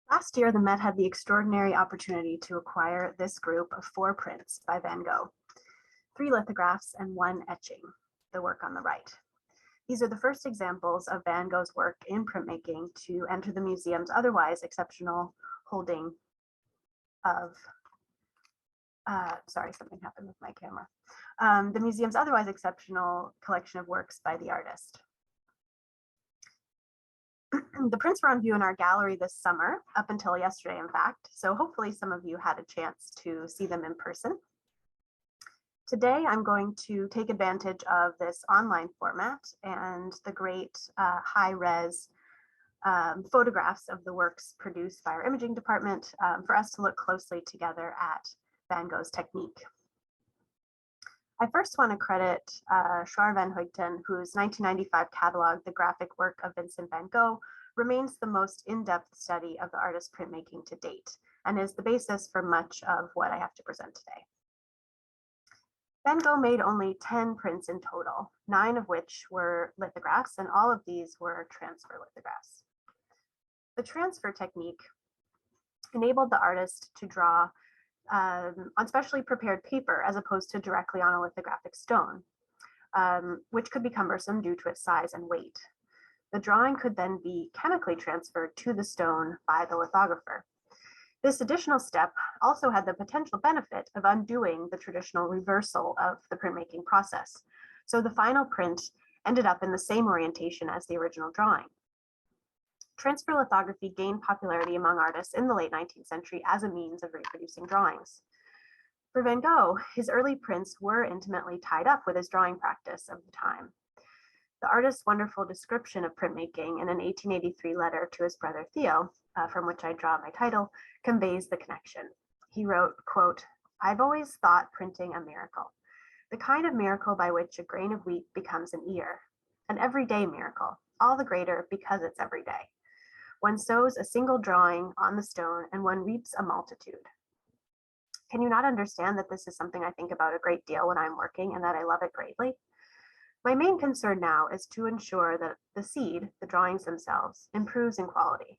Last year, the Met had the extraordinary opportunity to acquire this group of 4 prints by Van Gogh, 3 lithographs and 1 etching, the work on the right. These are the first examples of Van Gogh's work in printmaking to enter the museum's otherwise exceptional holding of, sorry, something happened with my camera. The museum's otherwise exceptional collection of works by the artist. The prints were on view in our gallery this summer, up until yesterday, in fact, so hopefully some of you had a chance to see them in person. Today, I'm going to take advantage of this online format and the great high-res photographs of the works produced by our imaging department for us to look closely together at Van Gogh's technique. I first want to credit Schwaar van Hoyten, whose 1995 catalog, The Graphic Work of Vincent van Gogh, remains the most in-depth study of the artist's printmaking to date, and is the basis for much of what I have to present today. Van Gogh made only 10 prints in total, 9 of which were lithographs, and all of these were transfer lithographs. The transfer technique enabled the artist to draw on specially prepared paper as opposed to directly on a lithographic stone, which could be cumbersome due to its size and weight. The drawing could then be chemically transferred to the stone by the lithographer. This additional step also had the potential benefit of undoing the traditional reversal of the printmaking process. So the final print ended up in the same orientation as the original drawing. Transfer lithography gained popularity among artists in the late 19th century as a means of reproducing drawings. For Van Gogh, his early prints were intimately tied up with his drawing practice of the time. The artist's wonderful description of printmaking in an 1883 letter to his brother Theo, from which I draw my title, conveys the connection. He wrote, quote, "I've always thought printing a miracle, the kind of miracle by which a grain of wheat becomes an ear, an everyday miracle, all the greater because it's every day. One sows a single drawing on the stone and one reaps a multitude." Can you not understand that this is something I think about a great deal when I'm working and that I love it greatly? My main concern now is to ensure that the seed, the drawings themselves, improves in quality,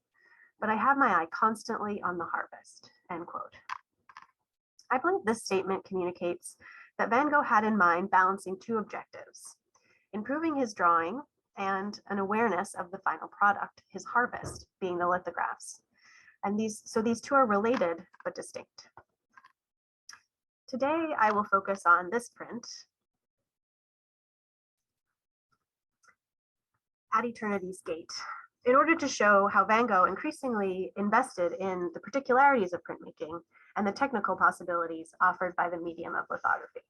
but I have my eye constantly on the harvest, end quote. I believe this statement communicates that Van Gogh had in mind balancing two objectives: improving his drawing and an awareness of the final product, his harvest, being the lithographs. And these two are related but distinct. Today, I will focus on this print at Eternity's Gate, in order to show how Van Gogh increasingly invested in the particularities of printmaking and the technical possibilities offered by the medium of lithography.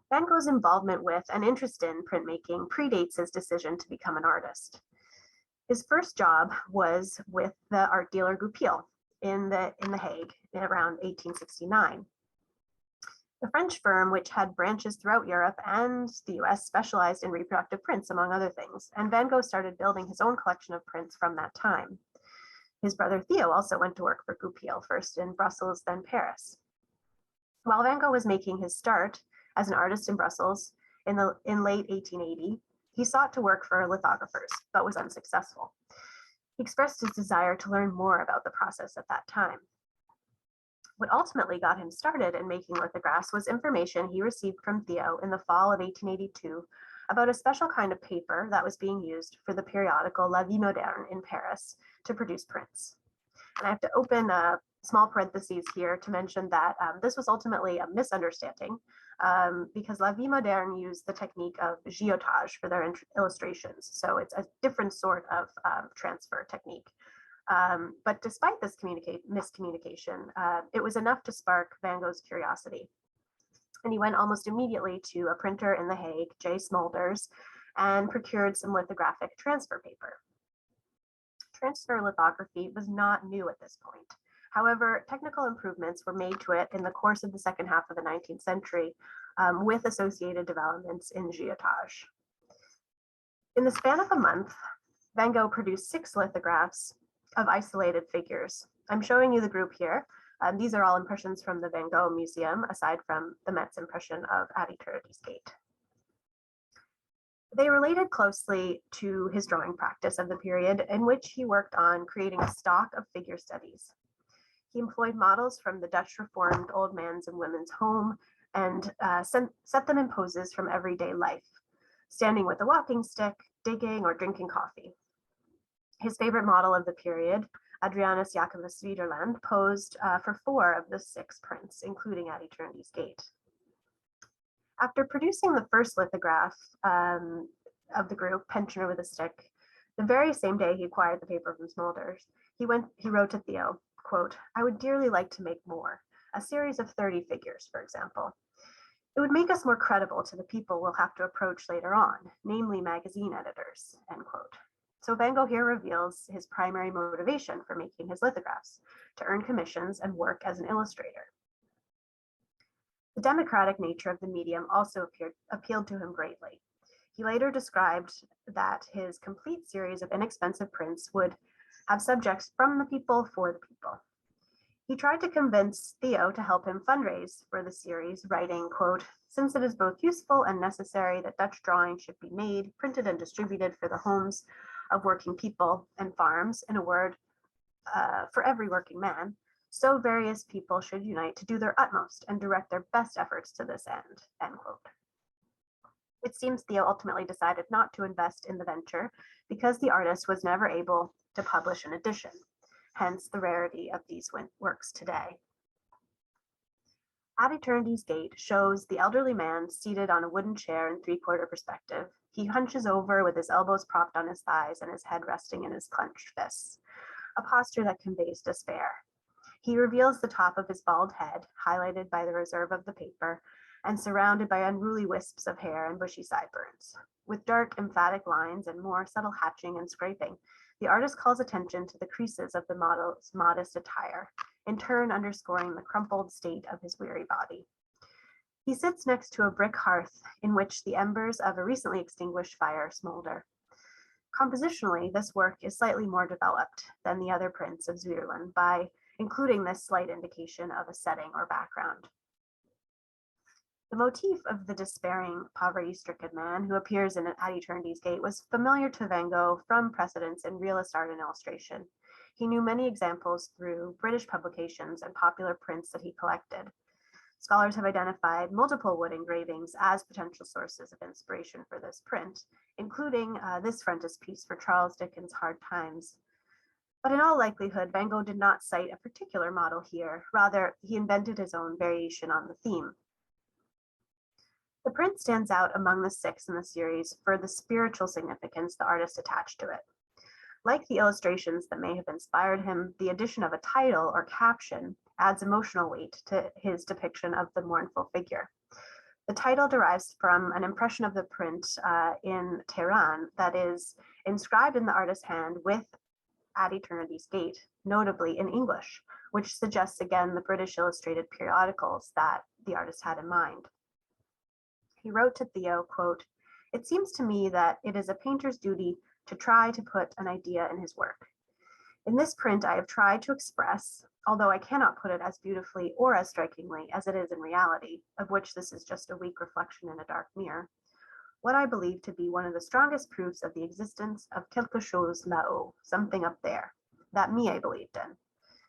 Van Gogh's involvement with and interest in printmaking predates his decision to become an artist. His first job was with the art dealer Goupil in The Hague around 1869. The French firm, which had branches throughout Europe and the US, specialized in reproductive prints, among other things, and Van Gogh started building his own collection of prints from that time. His brother Theo also went to work for Goupil, first in Brussels, then Paris. While Van Gogh was making his start as an artist in Brussels in late 1880, he sought to work for lithographers, but was unsuccessful. He expressed his desire to learn more about the process at that time. What ultimately got him started in making lithographs was information he received from Theo in the fall of 1882 about a special kind of paper that was being used for the periodical La Vie Moderne in Paris to produce prints. And I have to open a small parentheses here to mention that this was ultimately a misunderstanding because La Vie Moderne used the technique of giotage for their illustrations. So it's a different sort of transfer technique. But despite this miscommunication, it was enough to spark Van Gogh's curiosity. And he went almost immediately to a printer in The Hague, J. Smulders, and procured some lithographic transfer paper. Transfer lithography was not new at this point. However, technical improvements were made to it in the course of the second half of the 19th century with associated developments in giotage. In the span of a month, Van Gogh produced 6 lithographs of isolated figures. I'm showing you the group here. These are all impressions from the Van Gogh Museum, aside from the Met's impression of At Eternity's Gate. They related closely to his drawing practice of the period in which he worked on creating a stock of figure studies. He employed models from the Dutch Reformed Old Man's and Women's Home and set them in poses from everyday life, standing with a walking stick, digging, or drinking coffee. His favorite model of the period, Adrianus Jacobus Widerland, posed for 4 of the 6 prints, including At Eternity's Gate. After producing the first lithograph of the group, Pensioner with a Stick, The very same day he acquired the paper from Smulders, he wrote to Theo, quote, "I would dearly like to make more, a series of 30 figures, for example. It would make us more credible to the people we'll have to approach later on, namely magazine editors," end quote. So Van Gogh here reveals his primary motivation for making his lithographs, to earn commissions and work as an illustrator. The democratic nature of the medium also appealed to him greatly. He later described that his complete series of inexpensive prints would have subjects from the people for the people. He tried to convince Theo to help him fundraise for the series, writing, quote, "Since it is both useful and necessary that Dutch drawings should be made, printed and distributed for the homes of working people and farms, in a word, for every working man, so various people should unite to do their utmost and direct their best efforts to this end," end quote. It seems Theo ultimately decided not to invest in the venture because the artist was never able to publish an edition, hence the rarity of these works today. At Eternity's Gate shows the elderly man seated on a wooden chair in three-quarter perspective. He hunches over with his elbows propped on his thighs and his head resting in his clenched fists, a posture that conveys despair. He reveals the top of his bald head, highlighted by the reserve of the paper, and surrounded by unruly wisps of hair and bushy sideburns. With dark, emphatic lines and more subtle hatching and scraping, the artist calls attention to the creases of the model's modest attire, in turn underscoring the crumpled state of his weary body. He sits next to a brick hearth in which the embers of a recently extinguished fire smolder. Compositionally, this work is slightly more developed than the other prints of Zelen by including this slight indication of a setting or background. The motif of the despairing, poverty-stricken man who appears At Eternity's Gate was familiar to Van Gogh from precedents in realist art and illustration. He knew many examples through British publications and popular prints that he collected. Scholars have identified multiple wood engravings as potential sources of inspiration for this print, including this frontispiece for Charles Dickens' Hard Times. But in all likelihood, Van Gogh did not cite a particular model here. Rather, he invented his own variation on the theme. The print stands out among the 6 in the series for the spiritual significance the artist attached to it. Like the illustrations that may have inspired him, the addition of a title or caption adds emotional weight to his depiction of the mournful figure. The title derives from an impression of the print in Tehran that is inscribed in the artist's hand with At Eternity's Gate, notably in English, which suggests again the British illustrated periodicals that the artist had in mind. He wrote to Theo, quote, "It seems to me that it is a painter's duty to try to put an idea in his work. In this print, I have tried to express, although I cannot put it as beautifully or as strikingly as it is in reality, of which this is just a weak reflection in a dark mirror, what I believe to be one of the strongest proofs of the existence of quelque chose là-haut, something up there, that me I believed in.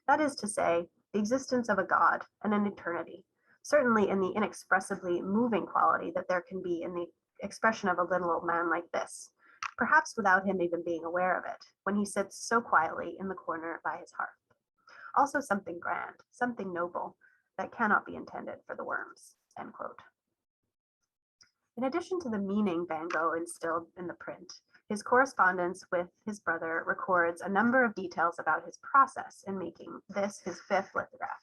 That is to say, the existence of a God and an eternity, certainly in the inexpressibly moving quality that there can be in the expression of a little old man like this, perhaps without him even being aware of it, when he sits so quietly in the corner by his hearth. Also something grand, something noble, that cannot be intended for the worms," end quote. In addition to the meaning Van Gogh instilled in the print, his correspondence with his brother records a number of details about his process in making this his 5th lithograph.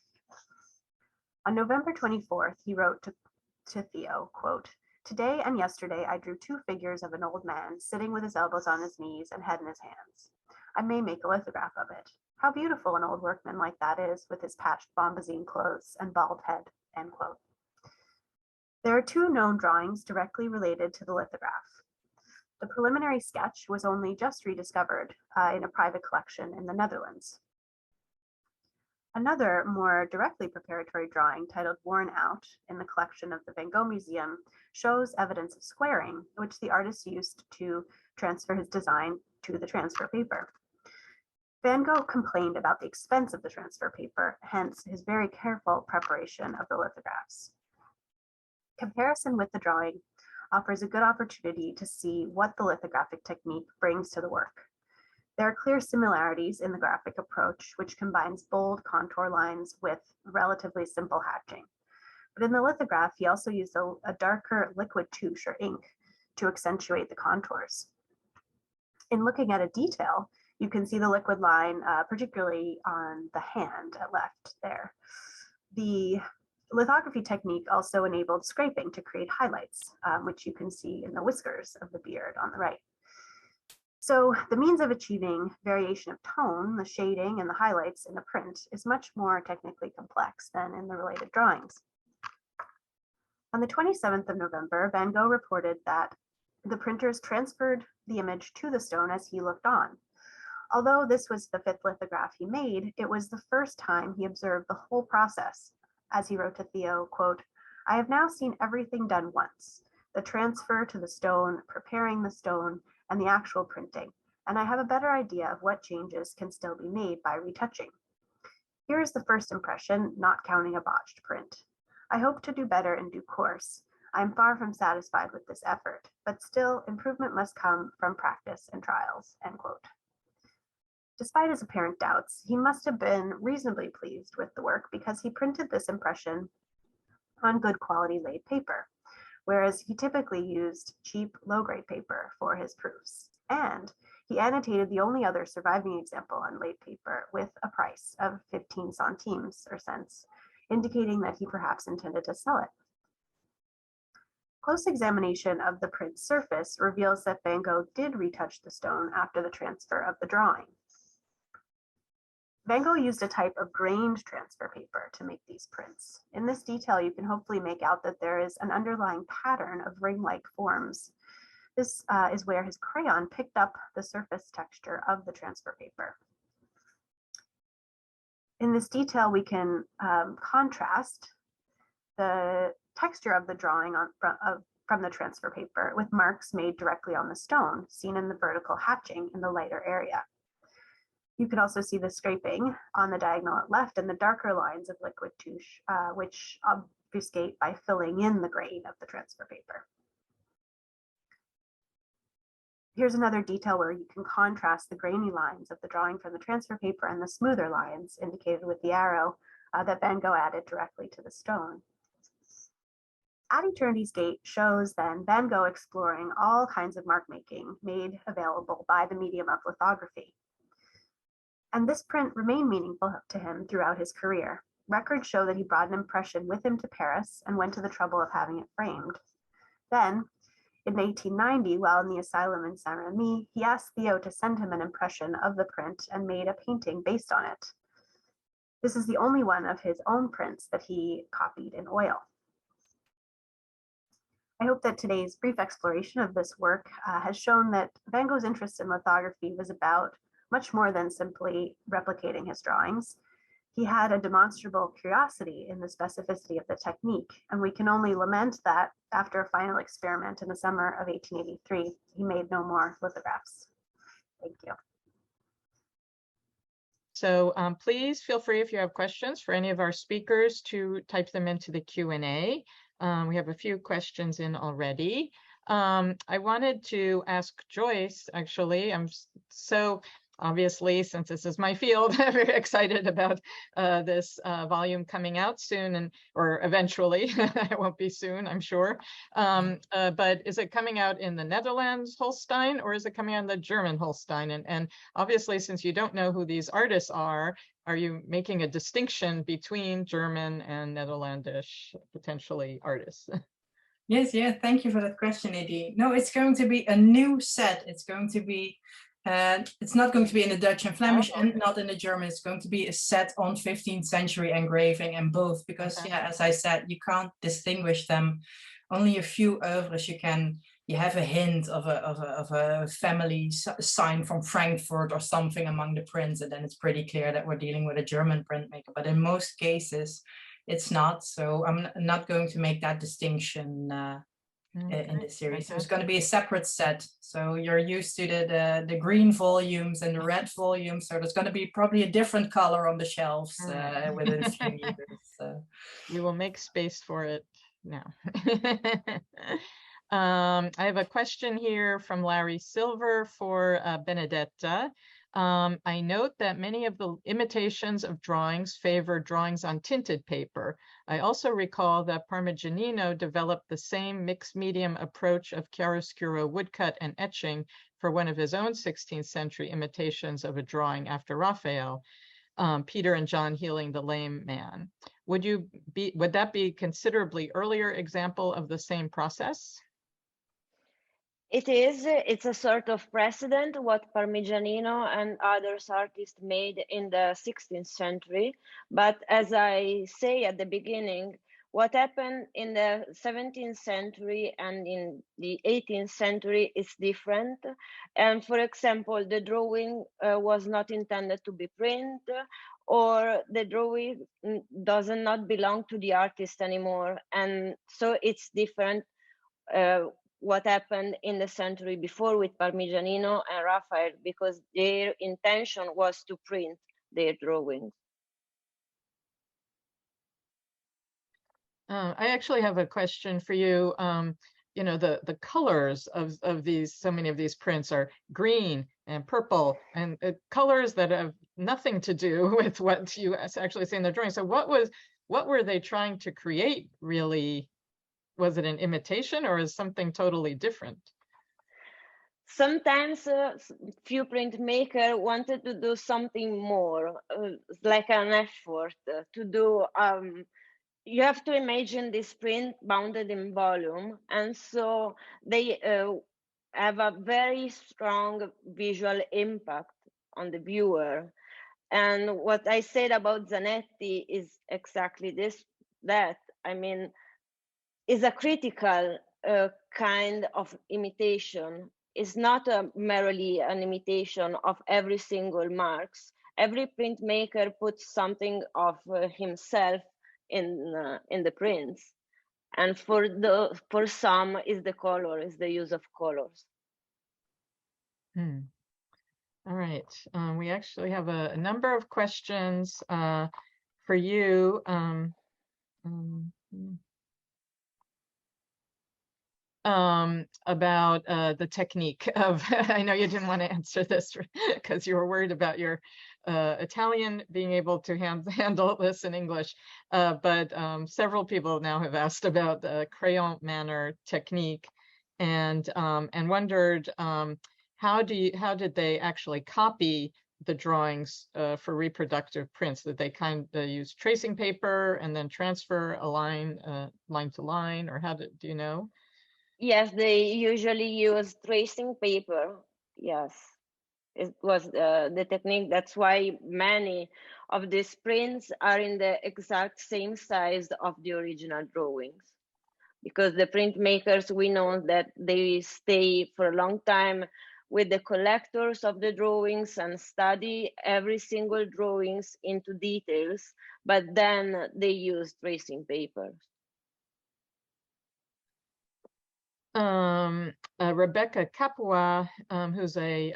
On November 24th, he wrote to Theo, quote, "Today and yesterday I drew 2 figures of an old man sitting with his elbows on his knees and head in his hands. I may make a lithograph of it. How beautiful an old workman like that is with his patched bombazine clothes and bald head," end quote. There are 2 known drawings directly related to the lithograph. The preliminary sketch was only just rediscovered in a private collection in the Netherlands. Another, more directly preparatory drawing titled Worn Out in the collection of the Van Gogh Museum shows evidence of squaring, which the artist used to transfer his design to the transfer paper. Van Gogh complained about the expense of the transfer paper, hence his very careful preparation of the lithographs. Comparison with the drawing offers a good opportunity to see what the lithographic technique brings to the work. There are clear similarities in the graphic approach, which combines bold contour lines with relatively simple hatching. But in the lithograph, he also used a darker liquid touche or ink to accentuate the contours. In looking at a detail, you can see the liquid line, particularly on the hand at left there. The lithography technique also enabled scraping to create highlights, which you can see in the whiskers of the beard on the right. So the means of achieving variation of tone, the shading and the highlights in the print is much more technically complex than in the related drawings. On the 27th of November, Van Gogh reported that the printers transferred the image to the stone as he looked on. Although this was the 5th lithograph he made, it was the first time he observed the whole process. As he wrote to Theo, quote, "I have now seen everything done once, the transfer to the stone, preparing the stone, and the actual printing, and I have a better idea of what changes can still be made by retouching. Here is the first impression, not counting a botched print. I hope to do better in due course. I am far from satisfied with this effort, but still improvement must come from practice and trials," end quote. Despite his apparent doubts, he must have been reasonably pleased with the work because he printed this impression on good quality laid paper, whereas he typically used cheap, low-grade paper for his proofs. And he annotated the only other surviving example on laid paper with a price of 15 centimes or cents, indicating that he perhaps intended to sell it. Close examination of the print surface reveals that Van Gogh did retouch the stone after the transfer of the drawing. Van Gogh used a type of grained transfer paper to make these prints. In this detail, you can hopefully make out that there is an underlying pattern of ring-like forms. This is where his crayon picked up the surface texture of the transfer paper. In this detail, we can contrast the texture of the drawing from the transfer paper with marks made directly on the stone, seen in the vertical hatching in the lighter area. You can also see the scraping on the diagonal at left and the darker lines of liquid touche, which obfuscate by filling in the grain of the transfer paper. Here's another detail where you can contrast the grainy lines of the drawing from the transfer paper and the smoother lines indicated with the arrow that Van Gogh added directly to the stone. At Eternity's Gate shows then Van Gogh exploring all kinds of mark making made available by the medium of lithography. And this print remained meaningful to him throughout his career. Records show that he brought an impression with him to Paris and went to the trouble of having it framed. Then, in 1890, while in the asylum in Saint-Rémy, he asked Theo to send him an impression of the print and made a painting based on it. This is the only one of his own prints that he copied in oil. I hope that today's brief exploration of this work has shown that Van Gogh's interest in lithography was about much more than simply replicating his drawings. He had a demonstrable curiosity in the specificity of the technique, and we can only lament that after a final experiment in the summer of 1883, he made no more lithographs. Thank you. So please feel free, if you have questions for any of our speakers, to type them into the Q&A. We have a few questions in already. I wanted to ask Joyce, actually. I'm so obviously, since this is my field, I'm very excited about this volume coming out soon, or eventually. It won't be soon, I'm sure. But is it coming out in the Netherlands Holstein, or is it coming out in the German Holstein? And obviously, since you don't know who these artists are you making a distinction between German and Netherlandish potentially artists? Yes, yeah, thank you for that question, Nadine. No, it's going to be a new set. It's going to be it's not going to be in the Dutch and Flemish and not in the German. It's going to be a set on 15th century engraving and both, because yeah, as I said, you can't distinguish them. Only a few oeuvres you have a hint of a family sign from Frankfurt or something among the prints, and then it's pretty clear that we're dealing with a German printmaker. But in most cases, it's not. So I'm not going to make that distinction in this series. So it's going to be a separate set. So you're used to the green volumes and the red volumes. So there's going to be probably a different color on the shelves within a few years. We will make space for it now. I have a question here from Larry Silver for Benedetta. I note that many of the imitations of drawings favor drawings on tinted paper. I also recall that Parmigianino developed the same mixed medium approach of chiaroscuro woodcut and etching for one of his own 16th century imitations of a drawing after Raphael, Peter and John healing the lame man. Would that be considerably earlier example of the same process? It's a sort of precedent what Parmigianino and others artists made in the 16th century. But as I say at the beginning, what happened in the 17th century and in the 18th century is different. And for example, the drawing was not intended to be printed, or the drawing does not belong to the artist anymore. And so it's different what happened in the century before with Parmigianino and Raphael, because their intention was to print their drawings. I actually have a question for you. You know, the colors of these, so many of these prints are green and purple, and colors that have nothing to do with what you actually see in the drawing. So what were they trying to create, really? Was it an imitation or is something totally different? Sometimes few printmakers wanted to do something more, like an effort to do. You have to imagine this print bounded in volume, and so they have a very strong visual impact on the viewer. And what I said about Zanetti is exactly that. I mean, is a critical kind of imitation. It's not merely an imitation of every single marks. Every printmaker puts something of himself in the prints, and for some is the use of colors. All right, we actually have a number of questions for you. About the technique of, I know you didn't want to answer this because you were worried about your Italian being able to handle this in English, but several people now have asked about the crayon manner technique and wondered how did they actually copy the drawings for reproductive prints? Did they kind of use tracing paper and then transfer a line to line, or do you know? Yes, they usually use tracing paper. Yes, it was the technique. That's why many of these prints are in the exact same size of the original drawings. Because the printmakers, we know that they stay for a long time with the collectors of the drawings and study every single drawings into details, but then they use tracing papers. Rebecca Capua, who's a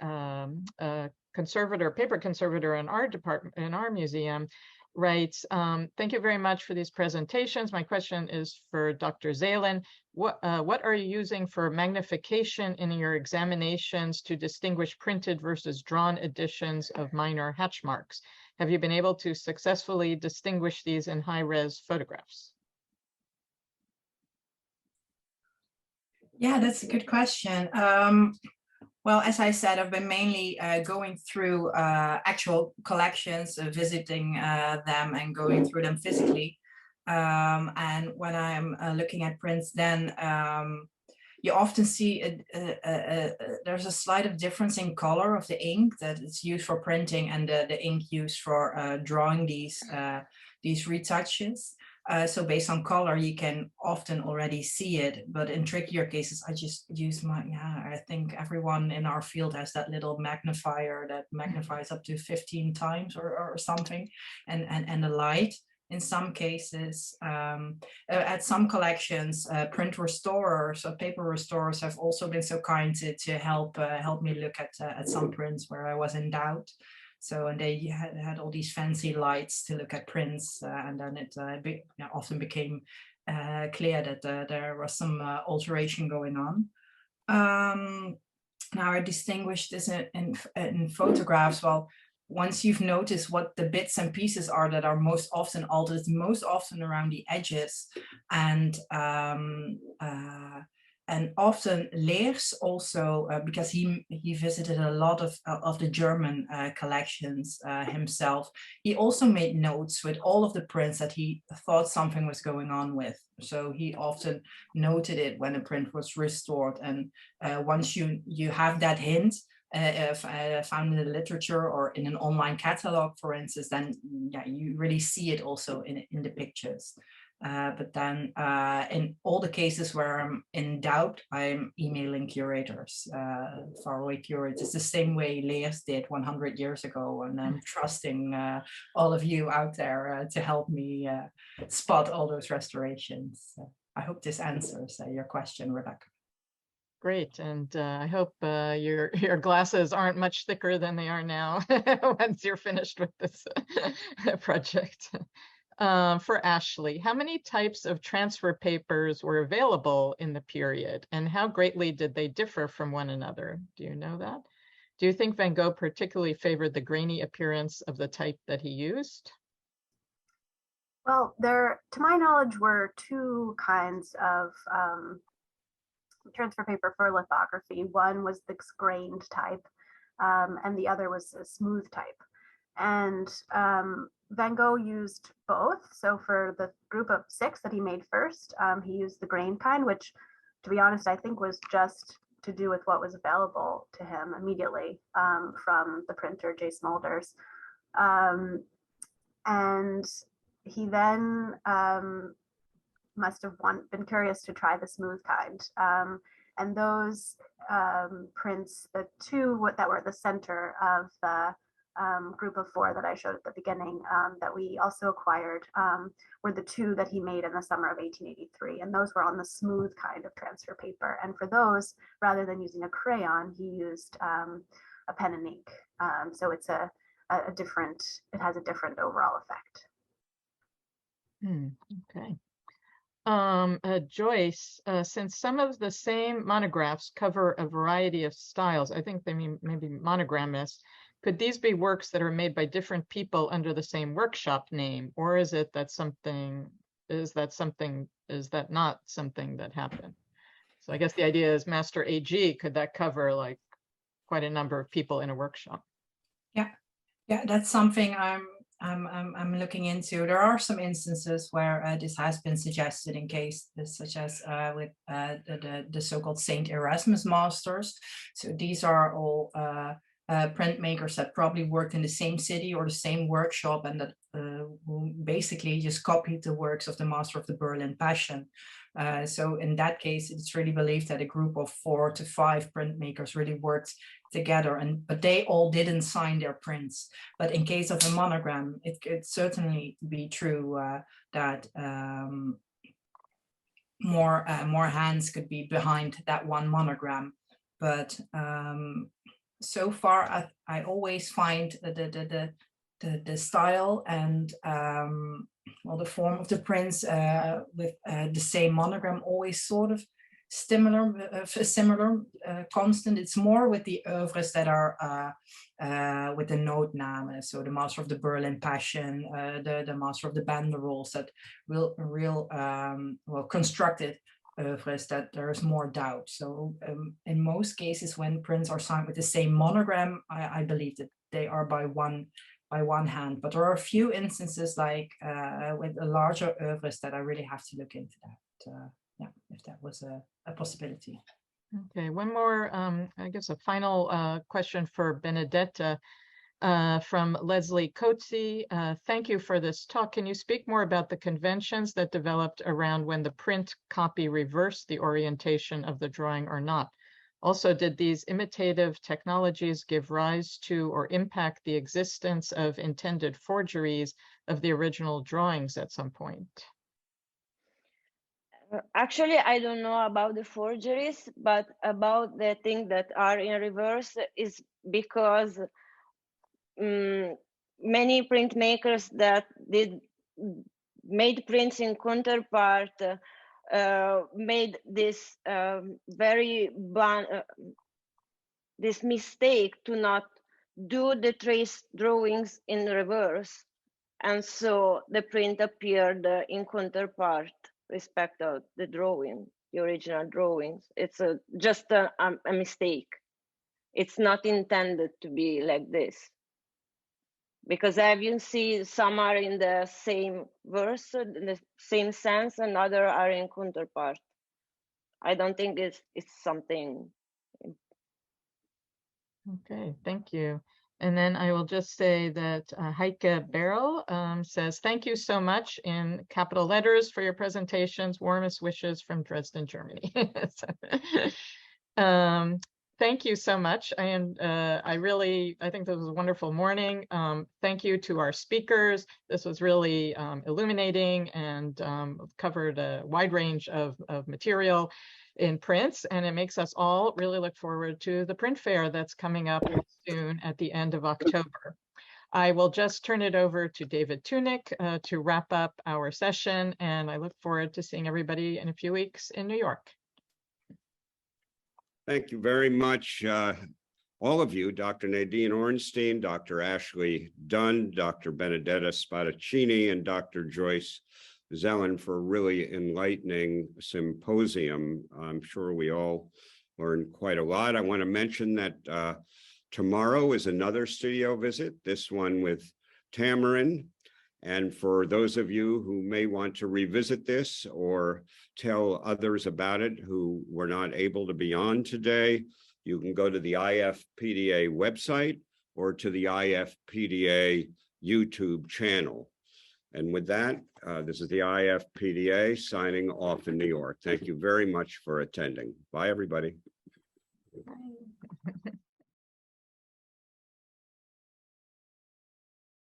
conservator, paper conservator in our department, in our museum, writes, thank you very much for these presentations. My question is for Dr. Zelen. What are you using for magnification in your examinations to distinguish printed versus drawn editions of minor hatch marks? Have you been able to successfully distinguish these in high-res photographs? Yeah, that's a good question. Well, as I said, I've been mainly going through actual collections, visiting them and going through them physically. And when I'm looking at prints, then you often see there's a slight difference in color of the ink that is used for printing and the ink used for drawing these retouches. So based on color, you can often already see it, but in trickier cases, I just use I think everyone in our field has that little magnifier that magnifies up to 15 times or something, and the light. In some cases, at some collections, print restorers or paper restorers have also been so kind to help me look at some prints where I was in doubt. So, and they had all these fancy lights to look at prints, and then it often became clear that there was some alteration going on. Now I distinguish this in photographs. Well, once you've noticed what the bits and pieces are that are most often altered, it's most often around the edges, and often Leers also, because he visited a lot of the German collections himself. He also made notes with all of the prints that he thought something was going on with. So he often noted it when a print was restored. And once you have that hint found in the literature or in an online catalog, for instance, then yeah, you really see it also in the pictures. But then in all the cases where I'm in doubt, I'm emailing curators, faraway curators. It's the same way Leers did 100 years ago, and I'm trusting all of you out there to help me spot all those restorations. I hope this answers your question, Rebecca. Great, and I hope your glasses aren't much thicker than they are now once you're finished with this project. For Ashley, how many types of transfer papers were available in the period, and how greatly did they differ from one another? Do you know that? Do you think Van Gogh particularly favored the grainy appearance of the type that he used? Well, there, to my knowledge, were two kinds of transfer paper for lithography. One was this grained type, and the other was a smooth type. And Van Gogh used both. So for the group of 6 that he made first, he used the grain kind, which, to be honest, I think was just to do with what was available to him immediately from the printer, J. Smulders. And he then must have been curious to try the smooth kind. And those prints, the two that were at the center of the group of 4 that I showed at the beginning that we also acquired were the 2 that he made in the summer of 1883. And those were on the smooth kind of transfer paper. And for those, rather than using a crayon, he used a pen and ink. So it's it has a different overall effect. Okay. Joyce, since some of the same monographs cover a variety of styles, I think they mean maybe monogrammists, could these be works that are made by different people under the same workshop name, or is that not something that happened? So I guess the idea is Master AG, could that cover like quite a number of people in a workshop? Yeah, that's something I'm looking into. There are some instances where this has been suggested in case, such as with the so-called Saint Erasmus masters. So these are all printmakers that probably worked in the same city or the same workshop, and that basically just copied the works of the master of the Berlin Passion. So in that case, it's really believed that a group of 4 to 5 printmakers really worked together, but they all didn't sign their prints. But in case of a monogram, it could certainly be true that more hands could be behind that one monogram. But so far, I always find the style and well, the form of the prints with the same monogram always sort of similar, constant. It's more with the oeuvres that are with the notenamen. So the Master of the Berlin Passion, the Master of the Banderols, that real constructed oeuvres that there's more doubt. So in most cases, when prints are signed with the same monogram, I believe that they are by one hand. But there are a few instances like with a larger oeuvres that I really have to look into that. Yeah, if that was a possibility. Okay, one more, I guess a final question for Benedetta from Leslie Coetzee. Thank you for this talk. Can you speak more about the conventions that developed around when the print copy reversed the orientation of the drawing or not? Also, did these imitative technologies give rise to or impact the existence of intended forgeries of the original drawings at some point? Actually, I don't know about the forgeries, but about the things that are in reverse is because many printmakers that made prints in counterpart made this very this mistake to not do the trace drawings in reverse. And so the print appeared in counterpart respect of the drawing, the original drawings. It's just a mistake. It's not intended to be like this. Because I haven't seen some are in the same verse, in the same sense, and other are in counterpart. I don't think it's something. Okay, thank you. And then I will just say that Heike Barrel says, thank you so much in capital letters for your presentations. Warmest wishes from Dresden, Germany. Thank you so much. I think this was a wonderful morning. Thank you to our speakers. This was really illuminating and covered a wide range of material in prints, and it makes us all really look forward to the print fair that's coming up soon at the end of October. I will just turn it over to David Tunick to wrap up our session, and I look forward to seeing everybody in a few weeks in New York. Thank you very much, all of you, Dr. Nadine Orenstein, Dr. Ashley Dunn, Dr. Benedetta Spadaccini, and Dr. Joyce Zelen, for a really enlightening symposium. I'm sure we all learned quite a lot. I want to mention that tomorrow is another studio visit, this one with Tamarin. And for those of you who may want to revisit this or tell others about it who were not able to be on today, you can go to the IFPDA website or to the IFPDA YouTube channel. And with that, this is the IFPDA signing off in New York. Thank you very much for attending. Bye, everybody. Bye.